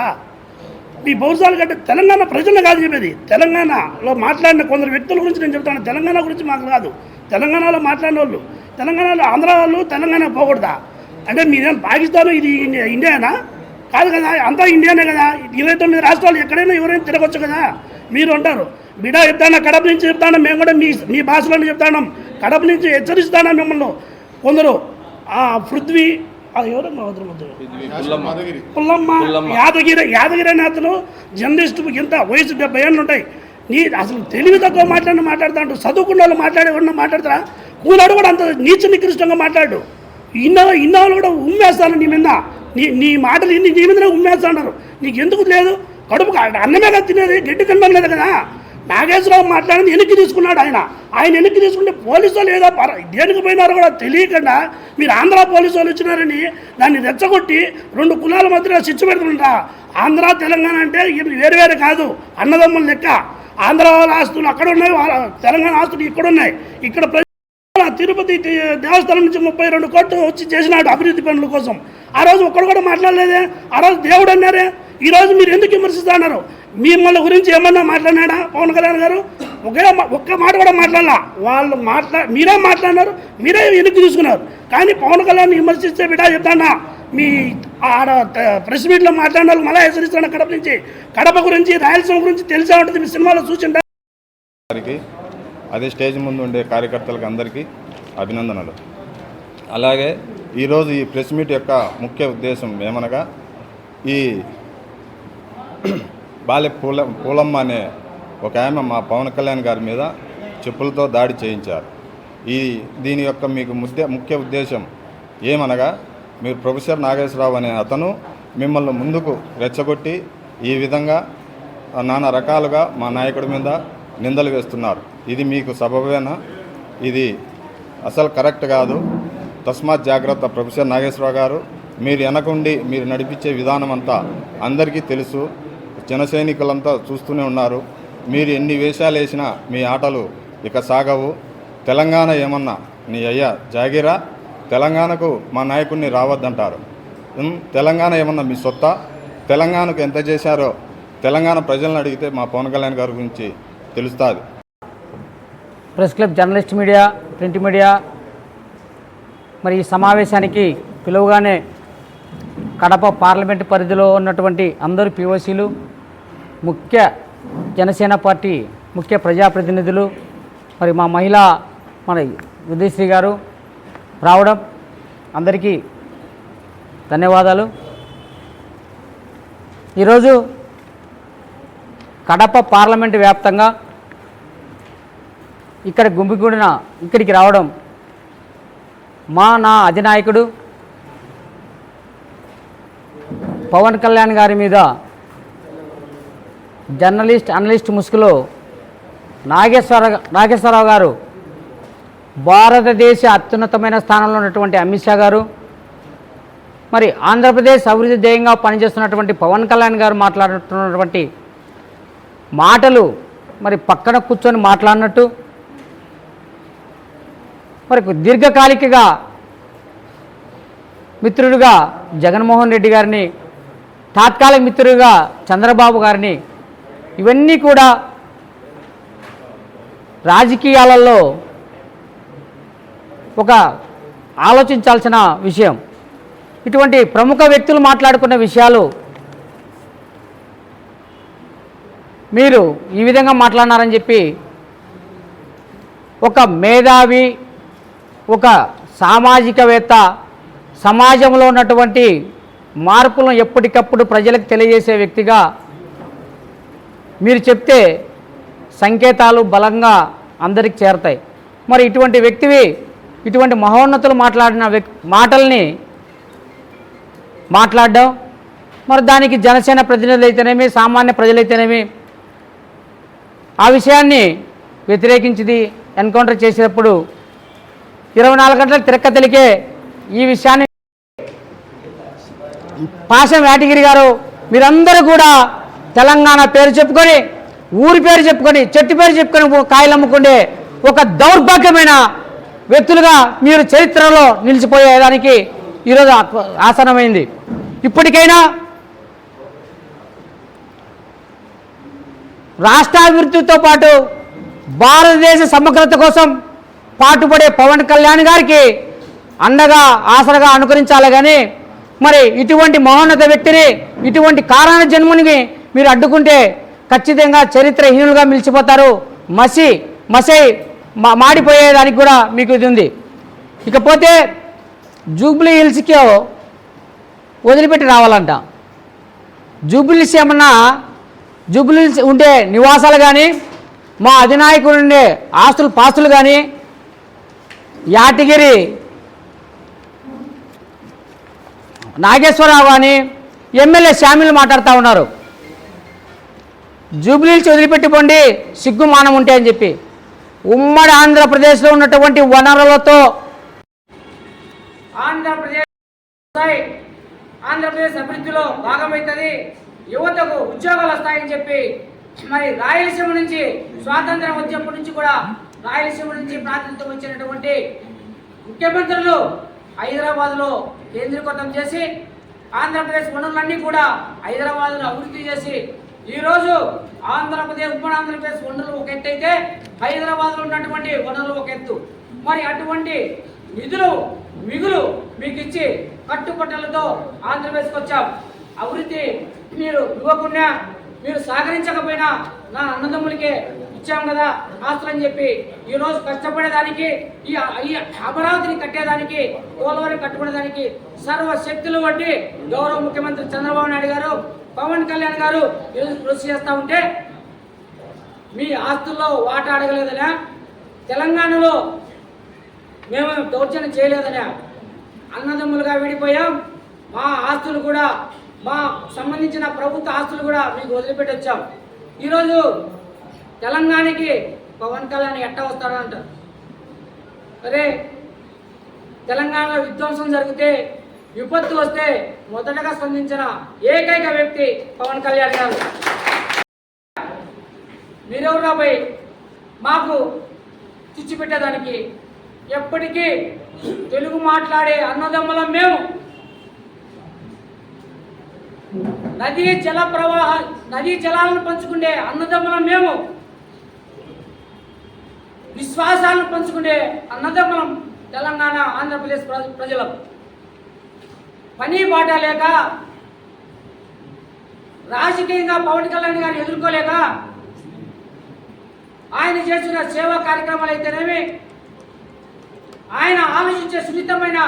మీ పౌరసాల గడ్డ తెలంగాణ ప్రజలను కాదు చెప్పేది. తెలంగాణలో మాట్లాడిన కొందరు వ్యక్తుల గురించి నేను చెప్తాను, తెలంగాణ గురించి మాకు కాదు. తెలంగాణలో మాట్లాడిన వాళ్ళు, తెలంగాణలో ఆంధ్ర వాళ్ళు తెలంగాణ పోకూడదా? అంటే మీరేం పాకిస్తాను, ఇది ఇండియానా? కాదు కదా, అంతా ఇండియానే కదా, 29 రాష్ట్రాలు ఎక్కడైనా ఎవరైనా తిరగొచ్చు కదా. మీరు అంటారు బిడా చెప్తాను, కడప నుంచి చెప్తాను, మేము కూడా మీ భాషలోనే చెప్తాను, కడప నుంచి హెచ్చరిస్తాను మిమ్మల్ని. కొందరు పృథ్వీ ఎవరన్నా పుల్లమ్మ యాదగిరి అనే అతను జర్నలిస్టు, ఎంత వయసు 70 ఏళ్ళు ఉంటాయి. అసలు తెలివి తక్కువ మాట్లాడుతాడు, చదువుకున్న వాళ్ళు మాట్లాడతారా? కూలాడు కూడా అంత నీచ నికృష్టంగా మాట్లాడు. ఇన్నోళ్ళు కూడా ఉమ్మేస్తాను నీ మీద, నీ మాటలు నీ మీద ఉమ్మేస్తాడు. నీకు ఎందుకు లేదు? కడుపుకు అన్నమే కదా తినేది, గడ్డి తినడం లేదు కదా. నాగేశ్వరరావు మాట్లాడింది వెనక్కి తీసుకున్నాడు. ఆయన వెనక్కి తీసుకుంటే పోలీసు వాళ్ళు ఏదో దేనికి పోయినారో కూడా తెలియకుండా మీరు ఆంధ్ర పోలీసు వాళ్ళు వచ్చినారని దాన్ని రెచ్చగొట్టి 2 కులాల మధ్యలో చిచ్చు పెడుతుంటా. ఆంధ్ర తెలంగాణ అంటే వేరు కాదు, అన్నదమ్ముల లెక్క. ఆంధ్ర వాళ్ళ ఆస్తులు అక్కడ ఉన్నాయి, తెలంగాణ ఆస్తులు ఇక్కడ ఉన్నాయి. ఇక్కడ తిరుపతి దేవస్థానం నుంచి 32 కోట్లు వచ్చి చేసినాడు అభివృద్ధి పనుల కోసం. ఆ రోజు ఒక్కడు కూడా మాట్లాడలేదే. ఆ రోజు దేవుడు అన్నారే. ఈరోజు మీరు ఎందుకు విమర్శిస్తున్నారు? మిమ్మల్ని గురించి ఏమన్నా మాట్లాడినాడా పవన్ కళ్యాణ్ గారు? ఒక్క మాట కూడా మాట్లాడాల. వాళ్ళు మీరే మాట్లాడినారు, మీరే వెనక్కి తీసుకున్నారు. కానీ పవన్ కళ్యాణ్ విమర్శిస్తే బిడ్డ చెప్తానా, మీ ఆడ ప్రెస్ మీట్లో మాట్లాడిన వాళ్ళు మళ్ళీ హెచ్చరిస్తాను. కడప నుంచి, కడప గురించి, రాయలసీమ గురించి తెలిసే ఉంటుంది, మీ సినిమాలో చూసింటారు. అదే స్టేజ్ ముందు ఉండే కార్యకర్తలకు అందరికీ అభినందనలు. అలాగే ఈరోజు ఈ ప్రెస్ మీట్ యొక్క ముఖ్య ఉద్దేశం ఏమనగా, ఈ బాలె పూలమ్మ అనే ఒక ఆమె మా పవన్ కళ్యాణ్ గారి మీద చెప్పులతో దాడి చేయించారు. దీని యొక్క మీకు ముఖ్య ఉద్దేశం ఏమనగా, మీరు ప్రొఫెసర్ నాగేశ్వరరావు అనే అతను మిమ్మల్ని ముందుకు రెచ్చగొట్టి ఈ విధంగా నానా రకాలుగా మా నాయకుడి మీద నిందలు వేస్తున్నారు. ఇది మీకు సబబేనా? ఇది అసలు కరెక్ట్ కాదు. తస్మాత్ జాగ్రత్త. ప్రొఫెసర్ నాగేశ్వరరావు గారు, మీరు వెనకుండి మీరు నడిపించే విధానం అంతా అందరికీ తెలుసు. జన సైనికులంతా చూస్తూనే ఉన్నారు. మీరు ఎన్ని వేషాలు వేసినా మీ ఆటలు ఇక సాగవు. తెలంగాణ ఏమన్నా నీ అయ్యా జాగిరా? తెలంగాణకు మా నాయకుడిని రావద్దంటారు. తెలంగాణ ఏమన్నా మీ సొత్తా? తెలంగాణకు ఎంత చేశారో తెలంగాణ ప్రజలను అడిగితే మా పవన్ కళ్యాణ్ గారి గురించి తెలుస్తుంది. Press club, journalist media, print media, మరి ఈ సమావేశానికి పిలువగానే కడప పార్లమెంటు పరిధిలో ఉన్నటువంటి అందరూ పిఓసీలు, ముఖ్య జనసేన పార్టీ ముఖ్య ప్రజాప్రతినిధులు, మరి మా మహిళ మన ఉదయశ్రీ గారు రావడం అందరికీ ధన్యవాదాలు. ఈరోజు కడప పార్లమెంటు వ్యాప్తంగా ఇక్కడ గుంపుగూడిన ఇక్కడికి రావడం నా అధినాయకుడు పవన్ కళ్యాణ్ గారి మీద జర్నలిస్ట్ అనలిస్ట్ ముసుగులో నాగేశ్వరరావు గారు, భారతదేశ అత్యున్నతమైన స్థానంలో ఉన్నటువంటి అమిత్ షా గారు, మరి ఆంధ్రప్రదేశ్ అభివృద్ధి ధ్యేయంగా పనిచేస్తున్నటువంటి పవన్ కళ్యాణ్ గారు మాట్లాడుతున్నటువంటి మాటలు మరి పక్కన కూర్చొని మాట్లాడినట్టు, మరి దీర్ఘకాలికగా మిత్రుడిగా జగన్మోహన్ రెడ్డి గారిని, తాత్కాలిక మిత్రుడిగా చంద్రబాబు గారిని, ఇవన్నీ కూడా రాజకీయాలలో ఒక ఆలోచించాల్సిన విషయం. ఇటువంటి ప్రముఖ వ్యక్తులు మాట్లాడుకున్న విషయాలు మీరు ఈ విధంగా మాట్లాడినారని చెప్పి ఒక మేధావి, ఒక సామాజికవేత్త, సమాజంలో ఉన్నటువంటి మార్పులను ఎప్పటికప్పుడు ప్రజలకు తెలియజేసే వ్యక్తిగా మీరు చెప్తే సంకేతాలు బలంగా అందరికి చేరతాయి. మరి ఇటువంటి వ్యక్తివి, ఇటువంటి మహోన్నతులు మాట్లాడిన మాటల్ని మాట్లాడడం, మరి దానికి జనసేన ప్రతినిధులు అయితేనేమి, సామాన్య ప్రజలైతేనేమి ఆ విషయాన్ని వ్యతిరేకించింది. ఎన్కౌంటర్ చేసినప్పుడు 24 గంటల తిరక్కతలికే ఈ విషయాన్ని పాశం యాటగిరి గారు, మీరందరూ కూడా తెలంగాణ పేరు చెప్పుకొని, ఊరి పేరు చెప్పుకొని, చెట్టు పేరు చెప్పుకొని కాయలు అమ్ముకుండే ఒక దౌర్భాగ్యమైన వ్యక్తులుగా మీరు చరిత్రలో నిలిచిపోయేదానికి ఈరోజు ఆసనమైంది. ఇప్పటికైనా రాష్ట్రాభివృద్ధితో పాటు భారతదేశ సమగ్రత కోసం పాటుపడే పవన్ కళ్యాణ్ గారికి అండగా ఆసరగా అనుకరించాలి. కానీ మరి ఇటువంటి మహోన్నత వ్యక్తిని, ఇటువంటి కారణ జన్ముని మీరు అడ్డుకుంటే ఖచ్చితంగా చరిత్రహీనులుగా మిలిచిపోతారు. మసై మాడిపోయేదానికి కూడా మీకు ఇది ఉంది. ఇకపోతే జూబ్లీ హిల్స్కి వదిలిపెట్టి రావాలంట. జూబ్లీ హిల్స్ ఏమన్నా జూబ్లీ హిల్స్ ఉండే నివాసాలు కానీ, మా అధినాయకుడు ఉండే పాస్తులు కానీ, యాటిగిరి నాగేశ్వరరావు కానీ, ఎమ్మెల్యే శామిల్ మాట్లాడుతూ ఉన్నారు. జూబ్లీ హిల్స్ వదిలిపెట్టిపోండి సిగ్గు మానం ఉంటే అని చెప్పి. ఉమ్మడి ఆంధ్రప్రదేశ్లో ఉన్నటువంటి వనరులతో ఆంధ్రప్రదేశ్ అభివృద్ధిలో భాగమవుతుంది, యువతకు ఉద్యోగాలు వస్తాయని చెప్పి మరి రాయలసీమ నుంచి స్వాతంత్రం వచ్చేప్పటి నుంచి కూడా రాయలసీమ నుంచి ప్రాతినిధ్యం వచ్చినటువంటి ముఖ్యమంత్రులు హైదరాబాద్లో కేంద్రీకృతం చేసి ఆంధ్రప్రదేశ్ వనరులన్నీ కూడా హైదరాబాద్లో అభివృద్ధి చేసి ఈరోజు ఉమ్మడి ఆంధ్రప్రదేశ్ వనరులు ఒక ఎత్తు అయితే హైదరాబాద్లో ఉన్నటువంటి వనరులు ఒక ఎత్తు. మరి అటువంటి మిగులు మీకు ఇచ్చి కట్టుబట్టలతో ఆంధ్రప్రదేశ్కి వచ్చాం. అభివృద్ధి మీరు ఇవ్వకుండా, మీరు సహకరించకపోయినా నా అన్నదమ్ములకే ఇచ్చాం కదా ఆస్తులని చెప్పి ఈరోజు కష్టపడేదానికి, ఈ అమరావతిని కట్టేదానికి, పోలవరం కట్టుకునేదానికి సర్వశక్తులు వడ్డి గౌరవ ముఖ్యమంత్రి చంద్రబాబు నాయుడు గారు, పవన్ కళ్యాణ్ గారు ఈరోజు కృషి చేస్తూ ఉంటే మీ ఆస్తుల్లో వాటా అడగలేదనా, తెలంగాణలో మేము దౌర్జన్యం చేయలేదనా, అన్నదమ్ములుగా విడిపోయాం. మా ఆస్తులు కూడా, మా సంబంధించిన ప్రభుత్వ ఆస్తులు కూడా మీకు వదిలిపెట్టి వచ్చాం. ఈరోజు తెలంగాణకి పవన్ కళ్యాణ్ ఎట్ట వస్తాడంటారు. అరే, తెలంగాణలో విధ్వంసం జరిగితే, విపత్తు వస్తే మొదటగా స్పందించిన ఏకైక వ్యక్తి పవన్ కళ్యాణ్ గారు. మీరెవరు రాబోయ్ మాకు చిచ్చు పెట్టేదానికి? ఎప్పటికీ తెలుగు మాట్లాడే అన్నదమ్ములం మేము. నదీ జలాలను పంచుకునే అన్నదమ్ములం మేము. విశ్వాసాలను పంచుకునే అన్నదమ్ములం తెలంగాణ ఆంధ్రప్రదేశ్ ప్రజలం. పని బాట లేక, రాజకీయంగా పవన్ కళ్యాణ్ గారిని ఎదుర్కోలేక ఆయన చేసిన సేవా కార్యక్రమాలు అయితేనేమి, ఆయన ఆలోచించే సున్నితమైన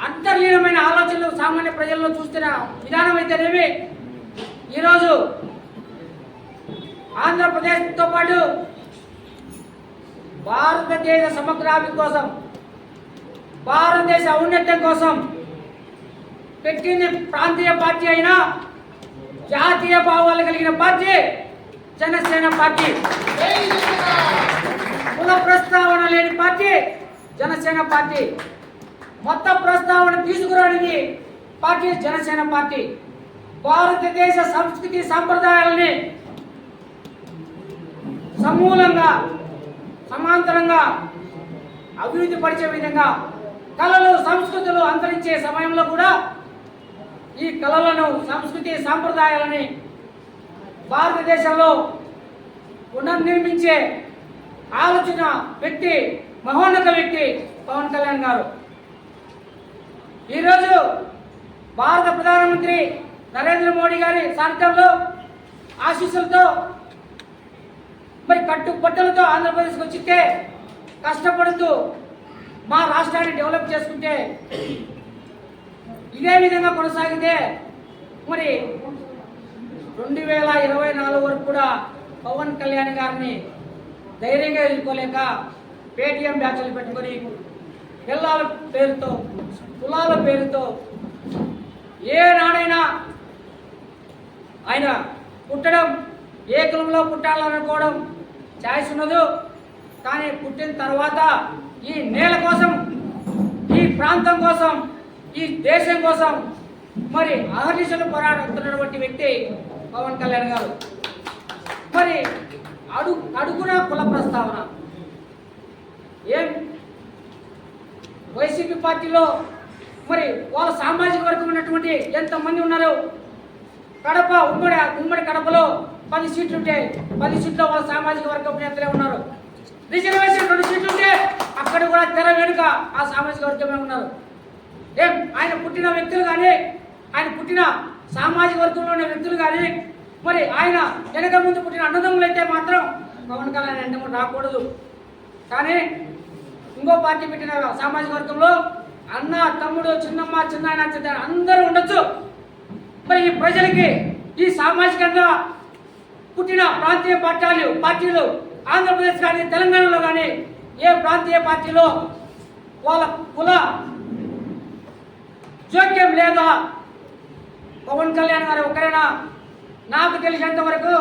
అంతర్లీనమైన ఆలోచనలు సామాన్య ప్రజల్లో చూస్తున్న విధానం అయితేనేమి, ఈరోజు ఆంధ్రప్రదేశ్తో పాటు భారతదేశ సమగ్రాభివృద్ధి కోసం, భారతదేశ ఔన్నత్యం కోసం పెట్టింది ప్రాంతీయ పార్టీ అయినా జాతీయ భావాలు కలిగిన పార్టీ జనసేన పార్టీ. కుల ప్రస్తావన లేని పార్టీ జనసేన పార్టీ. మత ప్రస్తావన తీసుకురాని పార్టీ జనసేన పార్టీ. భారతదేశ సంస్కృతి సాంప్రదాయాలని సమూలంగా, సమాంతరంగా అభివృద్ధి పరిచే విధంగా కళలు, సంస్కృతులు అంతరించే సమయంలో కూడా ఈ కళలను, సంస్కృతి సాంప్రదాయాలని భారతదేశంలో పునర్నిర్మించే ఆలోచన వ్యక్తి, మహోన్నత వ్యక్తి పవన్ కళ్యాణ్ గారు. ఈరోజు భారత ప్రధానమంత్రి నరేంద్ర మోడీ గారి సారథ్యంలో, ఆశీస్సులతో, మరి కట్టుబట్టలతో ఆంధ్రప్రదేశ్కి వచ్చితే, కష్టపడుతూ మా రాష్ట్రాన్ని డెవలప్ చేసుకుంటే, ఇదే విధంగా కొనసాగితే మరి 2024 వరకు కూడా పవన్ కళ్యాణ్ గారిని ధైర్యంగా ఎదుర్కోలేక పేటీఎం బ్యాచ్లు పెట్టుకొని పిల్లల పేరుతో, కులాల పేరుతో ఏనాడైనా ఆయన పుట్టడం, ఏ కులంలో పుట్టాలనుకోవడం ఛాయిస్ ఉన్నదు. కానీ పుట్టిన తర్వాత ఈ నేల కోసం, ఈ ప్రాంతం కోసం, ఈ దేశం కోసం మరి అహర్నిశలు పోరాడుతున్నటువంటి వ్యక్తి పవన్ కళ్యాణ్ గారు. మరి అడుగున కుల ప్రస్తావన ఏం వైసీపీ పార్టీలో మరి వాళ్ళ సామాజిక వర్గం ఉన్నటువంటి ఎంతమంది ఉన్నారు? కడప, ఉమ్మడి కడపలో 10 సీట్లు ఉంటే 10 సీట్లో వాళ్ళ సామాజిక వర్గం నేతలే ఉన్నారు. రిజర్వేషన్ 2 సీట్లు ఉంటే అక్కడ కూడా తెర వెనుక ఆ సామాజిక వర్గమే ఉన్నారు. ఆయన పుట్టిన వ్యక్తులు కానీ, ఆయన పుట్టిన సామాజిక వర్గంలో ఉన్న వ్యక్తులు కానీ, మరి ఆయన వెనక ముందు పుట్టిన అన్నదమ్ములు అయితే మాత్రం పవన్ కళ్యాణ్ అంటే రాకూడదు. కానీ ఇంకో పార్టీ పెట్టిన సామాజిక వర్గంలో అన్న, తమ్ముడు, చిన్నమ్మ, చిన్నాయన అందరూ ఉండొచ్చు. మరి ఈ ప్రజలకి ఈ సామాజికంగా పుట్టిన ప్రాంతీయ పార్టీలు ఆంధ్రప్రదేశ్ కానీ తెలంగాణలో కానీ ఏ ప్రాంతీయ పార్టీలో వాళ్ళ కుల జోక్యం లేదా? పవన్ కళ్యాణ్ గారు ఒకరైనా నాకు తెలిసినంత వరకు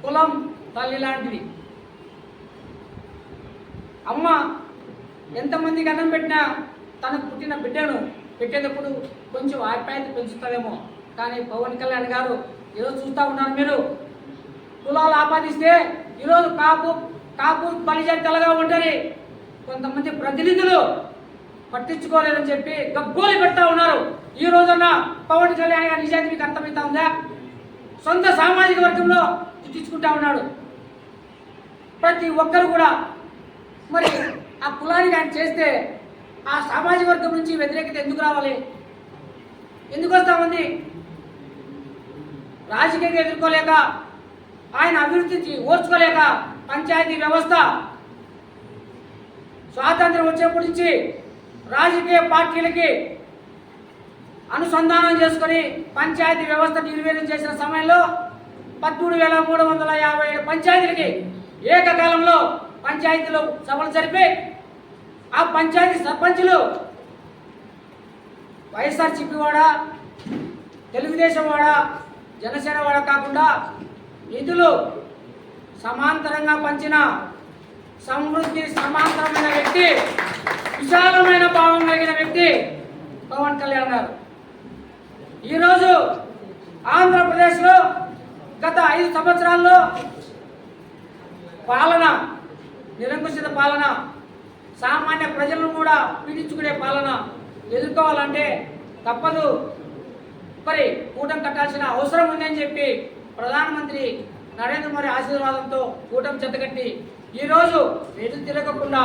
కులం తల్లి లాంటిది. అమ్మ ఎంతమందికి అన్నం పెట్టినా తనకు పుట్టిన బిడ్డను పెట్టేటప్పుడు కొంచెం ఆప్యాయత పెంచుతుందేమో. కానీ పవన్ కళ్యాణ్ గారు ఈరోజు చూస్తూ ఉన్నారు మీరు, కులాలు ఆపాదిస్తే ఈరోజు కాపు బలిజన్ తెలగా ఉంటుంది. కొంతమంది ప్రతినిధులు పట్టించుకోలేదని చెప్పి గగ్గోలు పెడతా ఉన్నారు. ఈ రోజున పవన్ కళ్యాణ్ గారి నిజానికి మీకు అర్థమవుతా ఉందా? సొంత సామాజిక వర్గంలో తిట్టించుకుంటా ఉన్నాడు. ప్రతి ఒక్కరు కూడా మరి ఆ కులానికి ఆయన చేస్తే ఆ సామాజిక వర్గం నుంచి వ్యతిరేకత ఎందుకు రావాలి? ఎందుకు వస్తా ఉంది? రాజకీయంగా ఎదుర్కోలేక, ఆయన అభివృద్ధి ఓర్చుకోలేక పంచాయతీ వ్యవస్థ స్వాతంత్రం వచ్చేప్పటి నుంచి రాజకీయ పార్టీలకి అనుసంధానం చేసుకొని పంచాయతీ వ్యవస్థ నిర్వీర్యం చేసిన సమయంలో 13,357 పంచాయతీలకి ఏకకాలంలో పంచాయతీలో సభలు జరిపి ఆ పంచాయతీ సర్పంచులు వైఎస్ఆర్సీపీ వాడా, తెలుగుదేశం వాడా, జనసేన వాడా కాకుండా నిధులు సమాంతరంగా పంచిన సమృద్ధి సమాంతరమైన వ్యక్తి, విశాలమైన భావం కలిగిన వ్యక్తి పవన్ కళ్యాణ్ గారు. ఈరోజు ఆంధ్రప్రదేశ్లో గత 5 సంవత్సరాల్లో పాలన, నిరంకుశిత పాలన, సామాన్య ప్రజలను కూడా పీడించుకునే పాలన ఎదుర్కోవాలంటే తప్పదు. మరి కూటమి కట్టాల్సిన అవసరం ఉందని చెప్పి ప్రధానమంత్రి నరేంద్ర మోడీ ఆశీర్వాదంతో కూటమి చెత్తగట్టి ఈరోజు ఎదురు తిరగకుండా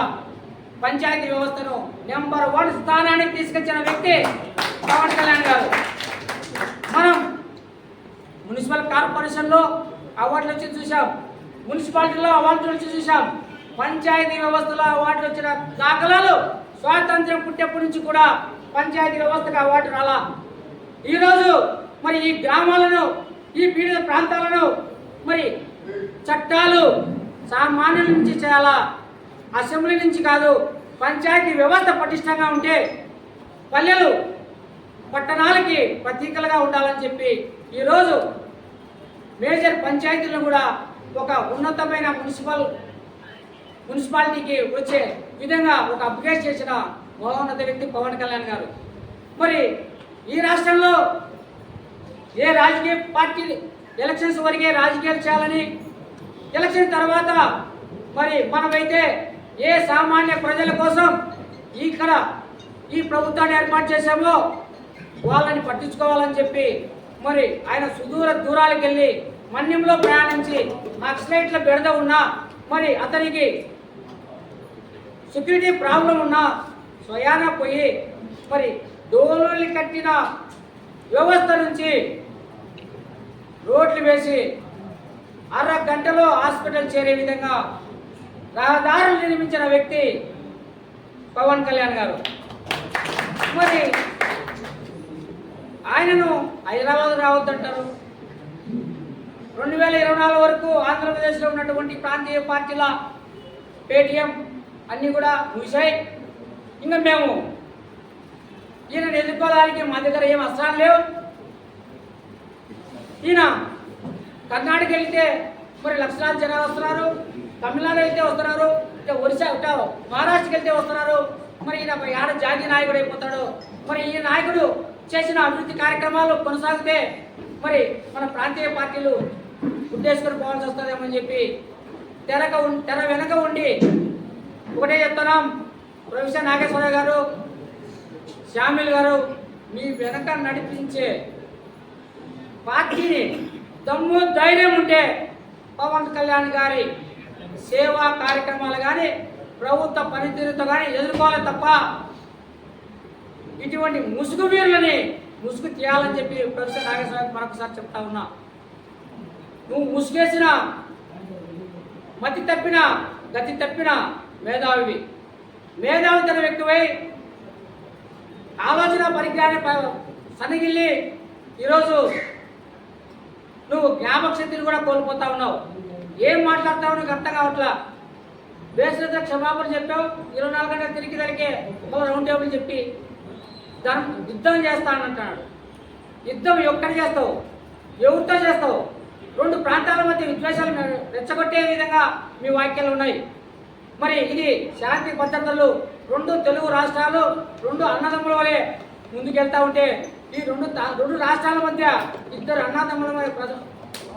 పంచాయతీ వ్యవస్థను నెంబర్ 1 స్థానానికి తీసుకొచ్చిన వ్యక్తి పవన్ కళ్యాణ్ గారు. మనం మున్సిపల్ కార్పొరేషన్లో అవార్డులు వచ్చి చూసాం, మున్సిపాలిటీలో అవార్డులు వచ్చి చూసాం, పంచాయతీ వ్యవస్థలో అవార్డులు వచ్చిన దాఖలాలు స్వాతంత్ర్యం పుట్టేప్పటి నుంచి కూడా పంచాయతీ వ్యవస్థకు అవార్డు రాలా. ఈరోజు మరి ఈ గ్రామాలను, ఈ పీడిత ప్రాంతాలను మరి చట్టాలు సామాన్యుల నుంచి చేయాలా, అసెంబ్లీ నుంచి కాదు. పంచాయతీ వ్యవస్థ పటిష్టంగా ఉంటే పల్లెలు పట్టణాలకి ప్రతీకలుగా ఉండాలని చెప్పి ఈరోజు మేజర్ పంచాయతీలను కూడా ఒక ఉన్నతమైన మున్సిపాలిటీకి వచ్చే విధంగా ఒక అప్గ్రేడ్ చేసిన మహోన్నత వ్యక్తి పవన్ కళ్యాణ్ గారు. మరి ఈ రాష్ట్రంలో ఏ రాజకీయ పార్టీ ఎలక్షన్స్ వరకే రాజకీయాలు చేయాలని, ఎలక్షన్ తర్వాత మరి మనమైతే ఏ సామాన్య ప్రజల కోసం ఇక్కడ ఈ ప్రభుత్వాన్ని ఏర్పాటు చేశామో వాళ్ళని పట్టించుకోవాలని చెప్పి మరి ఆయన సుదూర దూరాలకు వెళ్ళి మన్యంలో ప్రయాణించి నక్సలైట్ల బెడద ఉన్నా, మరి అతనికి సెక్యూరిటీ ప్రాబ్లం ఉన్నా స్వయాన పోయి మరి డోలు కట్టిన వ్యవస్థ నుంచి రోడ్లు వేసి అరగంటలో హాస్పిటల్ చేరే విధంగా రహదారులు నిర్మించిన వ్యక్తి పవన్ కళ్యాణ్ గారు. మరి ఆయనను హైదరాబాద్ రావద్దంటారు. 2024 వరకు ఆంధ్రప్రదేశ్లో ఉన్నటువంటి ప్రాంతీయ పార్టీల పేటీఎం అన్నీ కూడా ముగిశాయి. ఇంకా మేము ఈయనను ఎదుర్కోవడానికి మా దగ్గర ఏం అస్త్రాలు లేవు. ఈయన కర్ణాటక వెళ్తే మరి లక్షలాది జనాలు వస్తున్నారు, తమిళనాడు వెళ్తే వస్తున్నారు, ఒరిస్సా మహారాష్ట్రకి వెళ్తే వస్తున్నారు. మరి ఈయన ఆడ జాతీయ నాయకుడు అయిపోతాడు. మరి ఈ నాయకుడు చేసిన అభివృద్ధి కార్యక్రమాలు కొనసాగితే మరి మన ప్రాంతీయ పార్టీలు ఉద్దేశించుకొని పోవాల్సి వస్తుందేమని చెప్పి తెర వెనక ఉండి ఒకటే చెప్తున్నాం. ప్రొఫెసర్ నాగేశ్వరరావు గారు, శ్యామిల్ గారు, మీ వెనక నడిపించే పార్టీని దమ్ము ధైర్యం ఉంటే పవన్ కళ్యాణ్ గారి సేవా కార్యక్రమాలు కానీ ప్రభుత్వ పనితీరుతో కానీ ఎదుర్కోవాలి తప్ప ఇటువంటి ముసుగు వీరులని ముసుగు తీయాలని చెప్పి ప్రొఫెసర్ నాగేశ్వరరావు మరొకసారి చెప్తా ఉన్నా. నువ్వు ముసుగేసిన మతి తప్పిన గతి తప్పిన మేధావి మేధావితనం ఎక్కువై ఆలోచన పరిజ్ఞానం సన్నగిల్లి ఈరోజు నువ్వు జ్ఞాపకశక్తిని కూడా కోల్పోతా ఉన్నావు. ఏం మాట్లాడతావు నీకు అర్థం కావట్లా. బేసరిత క్షమాపణ చెప్పావు, 24 గంటలు తిరిగి దానికి రౌండ్ టేబుల్ చెప్పి దాని యుద్ధం చేస్తానంటున్నాడు. యుద్ధం ఎక్కడ చేస్తావు, ఎవరితో చేస్తావు? 2 ప్రాంతాల మధ్య విద్వేషాలు రెచ్చగొట్టే విధంగా మీ వ్యాఖ్యలు ఉన్నాయి. మరి ఇది శాంతి భద్రతలు 2 తెలుగు రాష్ట్రాలు 2 అన్నదమ్ముల వలె ముందుకెళ్తా ఉంటే ఈ 2 రాష్ట్రాల మధ్య 2 అన్నదమ్ముల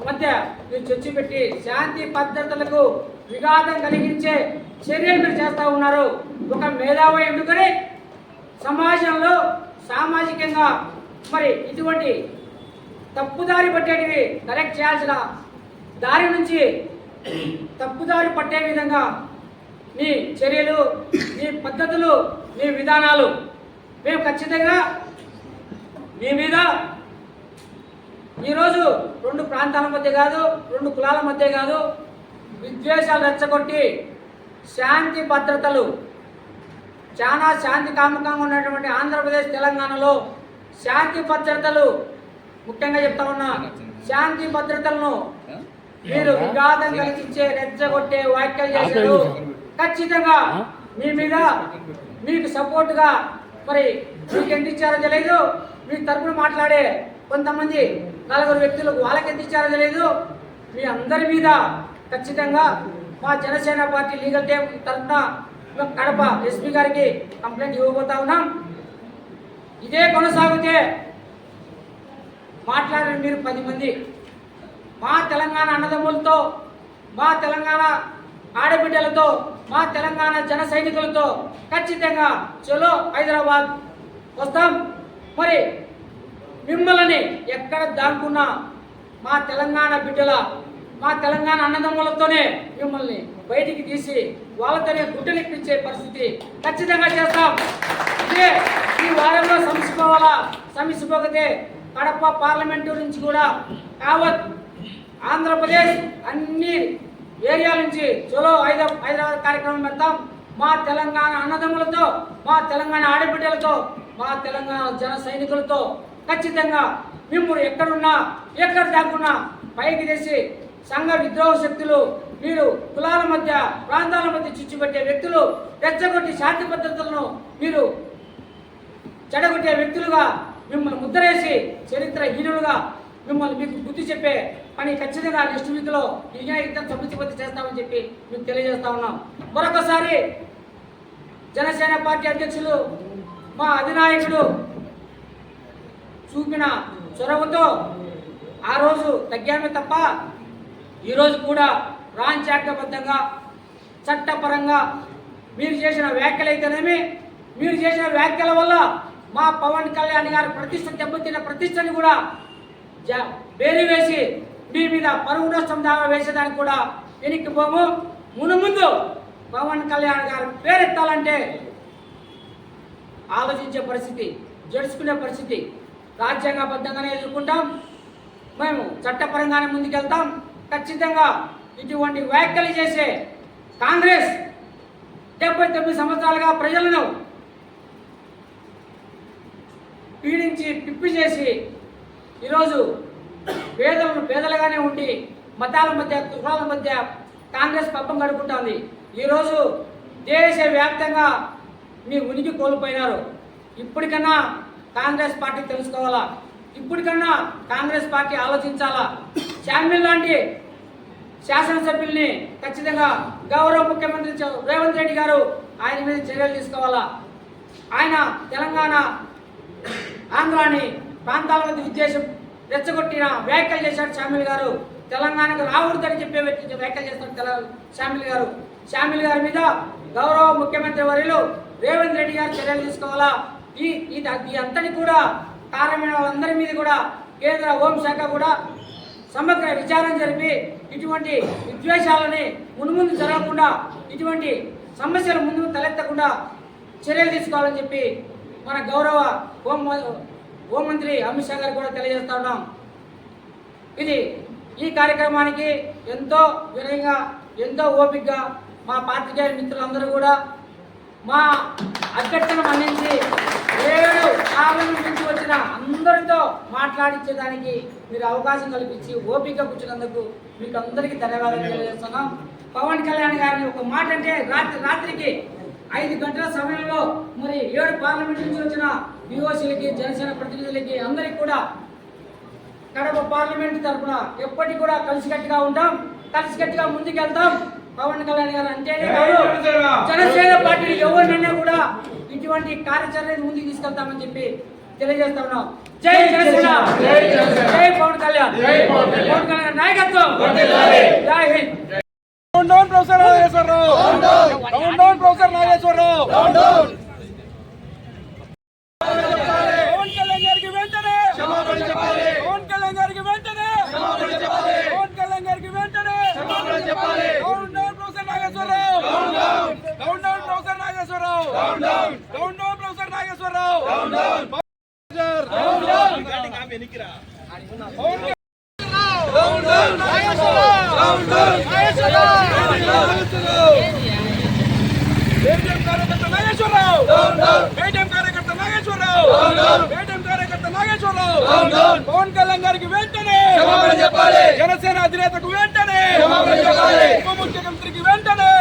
మధ్య మీరు చర్చ పెట్టి శాంతి భద్రతలకు విఘాతం కలిగించే చర్యలు మీరు చేస్తూ ఉన్నారు. ఒక మేధావి ఎందుకని సమాజంలో సామాజికంగా మరి ఇటువంటి తప్పుదారి పట్టేటివి కరెక్ట్ చేయాల్సిన దారి నుంచి తప్పుదారి పట్టే విధంగా నీ చర్యలు, నీ పద్ధతులు, నీ విధానాలు మేము ఖచ్చితంగా మీ మీద ఈరోజు 2 ప్రాంతాల మధ్య కాదు, 2 కులాల మధ్య కాదు, విద్వేషాలు రెచ్చగొట్టి శాంతి భద్రతలు చాలా శాంతి కాముకంగా ఉన్నటువంటి ఆంధ్రప్రదేశ్ తెలంగాణలో శాంతి భద్రతలు ముఖ్యంగా చెప్తా ఉన్నా, శాంతి భద్రతలను మీరు విఘాతం కలిగించే రెచ్చగొట్టే వ్యాఖ్యలు చేశారు. ఖచ్చితంగా మీ మీద మీకు సపోర్టుగా మరి మీకు ఎంత ఇచ్చారో తెలియదు, మీ తరపున మాట్లాడే కొంతమంది 4 వ్యక్తులకు వాళ్ళకి ఎంత ఇచ్చారో తెలియదు. మీ అందరి మీద ఖచ్చితంగా మా జనసేన పార్టీ లీగల్ టీం తరఫున కడప ఎస్పీ గారికి కంప్లైంట్ ఇవ్వబోతా ఉన్నాం. ఇదే కొనసాగితే మాట్లాడిన మీరు 10 మంది మా తెలంగాణ అన్నదమ్ములతో, మా తెలంగాణ ఆడబిడ్డలతో, మా తెలంగాణ జన సైనికులతో ఖచ్చితంగా చలో హైదరాబాద్ వస్తాం. మరి మిమ్మల్ని ఎక్కడ దాక్కున్నా మా తెలంగాణ బిడ్డల, మా తెలంగాణ అన్నదమ్ములతోనే మిమ్మల్ని బయటికి తీసి వాళ్ళతోనే గుడ్డలు ఇప్పించే పరిస్థితి ఖచ్చితంగా చేస్తాం. ఇదే ఈ వారంలో సమసిపోవాలా. సమసిపోతే కడప పార్లమెంటు నుంచి కూడా యావత్ ఆంధ్రప్రదేశ్ అన్ని ఏరియాల నుంచి చలో హైదరాబాద్ కార్యక్రమం పెడతాం. మా తెలంగాణ అన్నదమ్ములతో, మా తెలంగాణ ఆడబిడ్డలతో, మా తెలంగాణ జన సైనికులతో ఖచ్చితంగా మిమ్మల్ని ఎక్కడున్నా ఎక్కడ దాక్కున్నా పైకి తెసి సంఘ విద్రోహ శక్తులు, మీరు కులాల మధ్య ప్రాంతాల మధ్య చిచ్చుపెట్టే వ్యక్తులు, రెచ్చగొట్టి శాంతి భద్రతలను మీరు చెడగొట్టే వ్యక్తులుగా మిమ్మల్ని ముద్రేసి చరిత్రహీనులుగా మిమ్మల్ని మీకు బుద్ధి చెప్పే పని ఖచ్చితంగా నెక్స్ట్ వీక్లో యుద్ధం సమితిపత్తి చేస్తామని చెప్పి మీకు తెలియజేస్తా ఉన్నాం. మరొకసారి జనసేన పార్టీ అధ్యక్షులు మా అధినాయకుడు చూపిన చొరవతో ఆ రోజు తగ్గామే తప్ప ఈరోజు కూడా రాజ్యాంగబద్ధంగా చట్టపరంగా మీరు చేసిన వ్యాఖ్యలైతేనేమి, మీరు చేసిన వ్యాఖ్యల వల్ల మా పవన్ కళ్యాణ్ గారి ప్రతిష్ట దెబ్బతిన్న ప్రతిష్టని కూడా బేరీ వేసి మీ మీద పరువు నష్టం దావా వేసేదానికి కూడా వెనక్కి పోము. మునుముందు పవన్ కళ్యాణ్ గారు పేరెత్తాలంటే ఆలోచించే పరిస్థితి, జడుచుకునే పరిస్థితి రాజ్యాంగబద్ధంగానే ఎదుర్కొంటాం. మేము చట్టపరంగానే ముందుకెళ్తాం. ఖచ్చితంగా ఇటువంటి వ్యాఖ్యలు చేసే కాంగ్రెస్ 79 సంవత్సరాలుగా ప్రజలను పీడించి పిప్పి చేసి ఈరోజు పేదలను పేదలుగానే ఉండి మతాల మధ్య కులాల మధ్య కాంగ్రెస్ పబ్బం గడుపుకుంటుంది. ఈరోజు దేశవ్యాప్తంగా మీ ఉనికి కోల్పోయినారు. ఇప్పటికన్నా కాంగ్రెస్ పార్టీ తెలుసుకోవాలా, ఇప్పటికన్నా కాంగ్రెస్ పార్టీ ఆలోచించాలా. శామ్యుల్ లాంటి శాసనసభ్యుల్ని ఖచ్చితంగా గౌరవ ముఖ్యమంత్రి రేవంత్ రెడ్డి గారు ఆయన మీద చర్యలు తీసుకోవాలా. ఆయన తెలంగాణ ఆంధ్రాని ప్రాంతాల మధ్య ఉద్దేశం రెచ్చగొట్టిన వ్యాఖ్యలు చేశాడు శామ్యుల్ గారు. తెలంగాణకు రావద్దని చెప్పే వ్యాఖ్యలు చేస్తాడు శామ్యుల్ గారి మీద గౌరవ ముఖ్యమంత్రి వర్యులు రేవంత్ రెడ్డి గారు చర్యలు తీసుకోవాలా. ఈ అంతటి కూడా కారణమైన వాళ్ళందరి మీద కూడా కేంద్ర హోంశాఖ కూడా సమగ్ర విచారణ జరిపి ఇటువంటి విద్వేషాలని మున్ముందు జరగకుండా, ఇటువంటి సమస్యలు ముందు తలెత్తకుండా చర్యలు తీసుకోవాలని చెప్పి మన గౌరవ హోంమంత్రి అమిత్ షా గారు కూడా తెలియజేస్తా ఉన్నాం. ఈ కార్యక్రమానికి ఎంతో వినయంగా ఎంతో ఓపికగా మా పాత్రికేయ మిత్రులందరూ కూడా మా అభ్యర్థన మన్నించి 7 పార్లమెంట్ నుంచి వచ్చిన అందరితో మాట్లాడించేదానికి మీరు అవకాశం కల్పించి ఓపిక కూర్చున్నందుకు మీకు అందరికీ ధన్యవాదాలు తెలియజేస్తున్నాం. పవన్ కళ్యాణ్ గారిని ఒక మాట అంటే రాత్రికి 5 గంటల సమయంలో మరి 7 పార్లమెంట్ నుంచి వచ్చిన బీఓసీలకి జనసేన ప్రతినిధులకి అందరికీ కూడా కడప పార్లమెంట్ తరఫున ఎప్పటికీ కూడా కలిసికట్టుగా ఉంటాం, కలిసికట్టుగా ముందుకెళ్తాం. పవన్ కళ్యాణ్ గారు అంటేనే కాదు, జనసేన పార్టీ ఎవరినైనా కూడా ఇటువంటి కార్యాచరణ ముందుకు తీసుకెళ్తామని చెప్పి తెలియజేస్తా ఉన్నాం. జై జనసేన, జై పవన్ కళ్యాణ్, పవన్ కళ్యాణ్ నాయకత్వం, జై హింద్. Professor Nageswara Rao, professor Nageswara Rao. పవన్ కళ్యాణ్ గారికి వెంటనే క్షమాపణ చెప్పాలి. పవన్ కళ్యాణ్ గారికి వెంటనే క్షమాపణ చెప్పాలి. పవన్ కళ్యాణ్ గారికి వెంటనే క్షమాపణ చెప్పాలి. Down down professor Nageswararao, down down professor Nageswararao, down down professor Nageswararao, down down Pawan Kalyan గారికి వెంటనే చెప్పాలి. జనసేన అధినేతకు వెంటనే చెప్పాలి. ఉప ముఖ్యమంత్రికి వెంటనే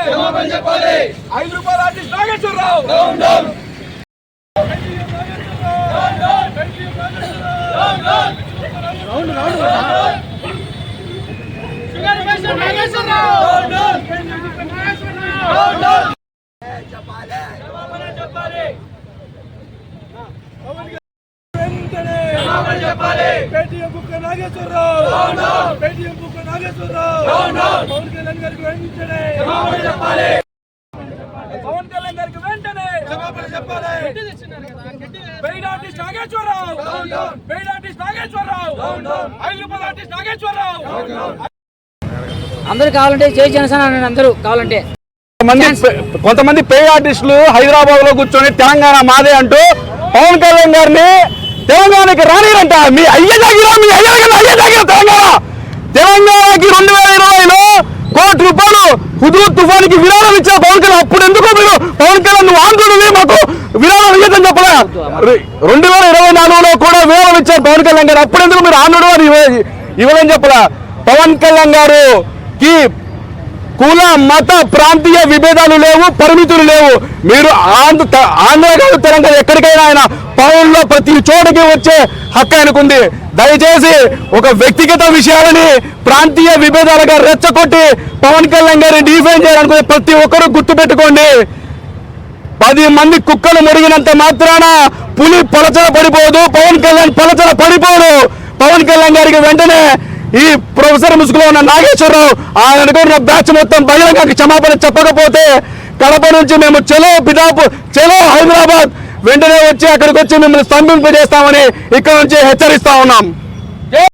చెప్పాలి. 5 రూపాయల artist Nageswararao. Paytm book Nageswararao, Paytm book Nageswararao. Pawan Kalyan గారికి వెంటనే చెప్పాలి. పవన్ కళ్యాణ్ గారికి వెంటనే క్షమాపణ చెప్పాలి. Paid artist Nageswararao, paid artist Nageswararao, 5 రూపాయల ఆర్టిస్ట్ నాగేశ్వరరావు. అందరూ కావాలంటే జై జనసేన అని అందరూ కావాలంటే కొంతమంది పెయిడ్ ఆర్టిస్టులు హైదరాబాద్ లో కూర్చొని తెలంగాణ మాదే అంటూ పవన్ కళ్యాణ్ గారిని తెలంగాణకి రానిరంట. మీ అయ్య జాగిరా తెలంగాణకి 2020లో ₹1 కోటి హుదూద్ తుఫానికి విరాళం ఇచ్చారు పవన్ కళ్యాణ్. అప్పుడు ఎందుకు మీరు పవన్ కళ్యాణ్ నువ్వు ఆందోళన మాకు విరాళం ఇవ్వదని చెప్పలే? 2024లో కూడా విరాళం ఇచ్చారు పవన్ కళ్యాణ్ గారు. అప్పుడు ఎందుకు మీరు ఆందోళన ఇవ్వదని చెప్పలే? పవన్ కళ్యాణ్ గారుకి కుల మత ప్రాంతీయ విభేదాలు లేవు, పరిమితులు లేవు. మీరు ఆంధ్ర కాదు తెలంగాణ ఎక్కడికైనా ఆయన పౌరుల్లో ప్రతి చోటకి వచ్చే హక్కు ఆయనకుంది. దయచేసి ఒక వ్యక్తిగత విషయాలని ప్రాంతీయ విభేదాలుగా రెచ్చగొట్టి పవన్ కళ్యాణ్ గారిని డిఫైన్ చేయాలనుకునే ప్రతి ఒక్కరూ గుర్తుపెట్టుకోండి. 10 మంది కుక్కలు మురిగినంత మాత్రాన పులి పలచన పడిపోదు, పవన్ కళ్యాణ్ పలచన పడిపోడు. పవన్ కళ్యాణ్ గారికి వెంటనే ఈ ప్రొఫెసర్ ముసుగులో ఉన్న నాగేశ్వరరావు ఆయన అనుకున్న బ్యాచ్ మొత్తం బహిరంగ క్షమాపణ చెప్పకపోతే కడప నుంచి మేము చలో పిదాపు చలో హైదరాబాద్ వెంటనే వచ్చి అక్కడికి వచ్చి మిమ్మల్ని స్తంభింపజేస్తామని ఇక్కడ నుంచి హెచ్చరిస్తా ఉన్నాం. జై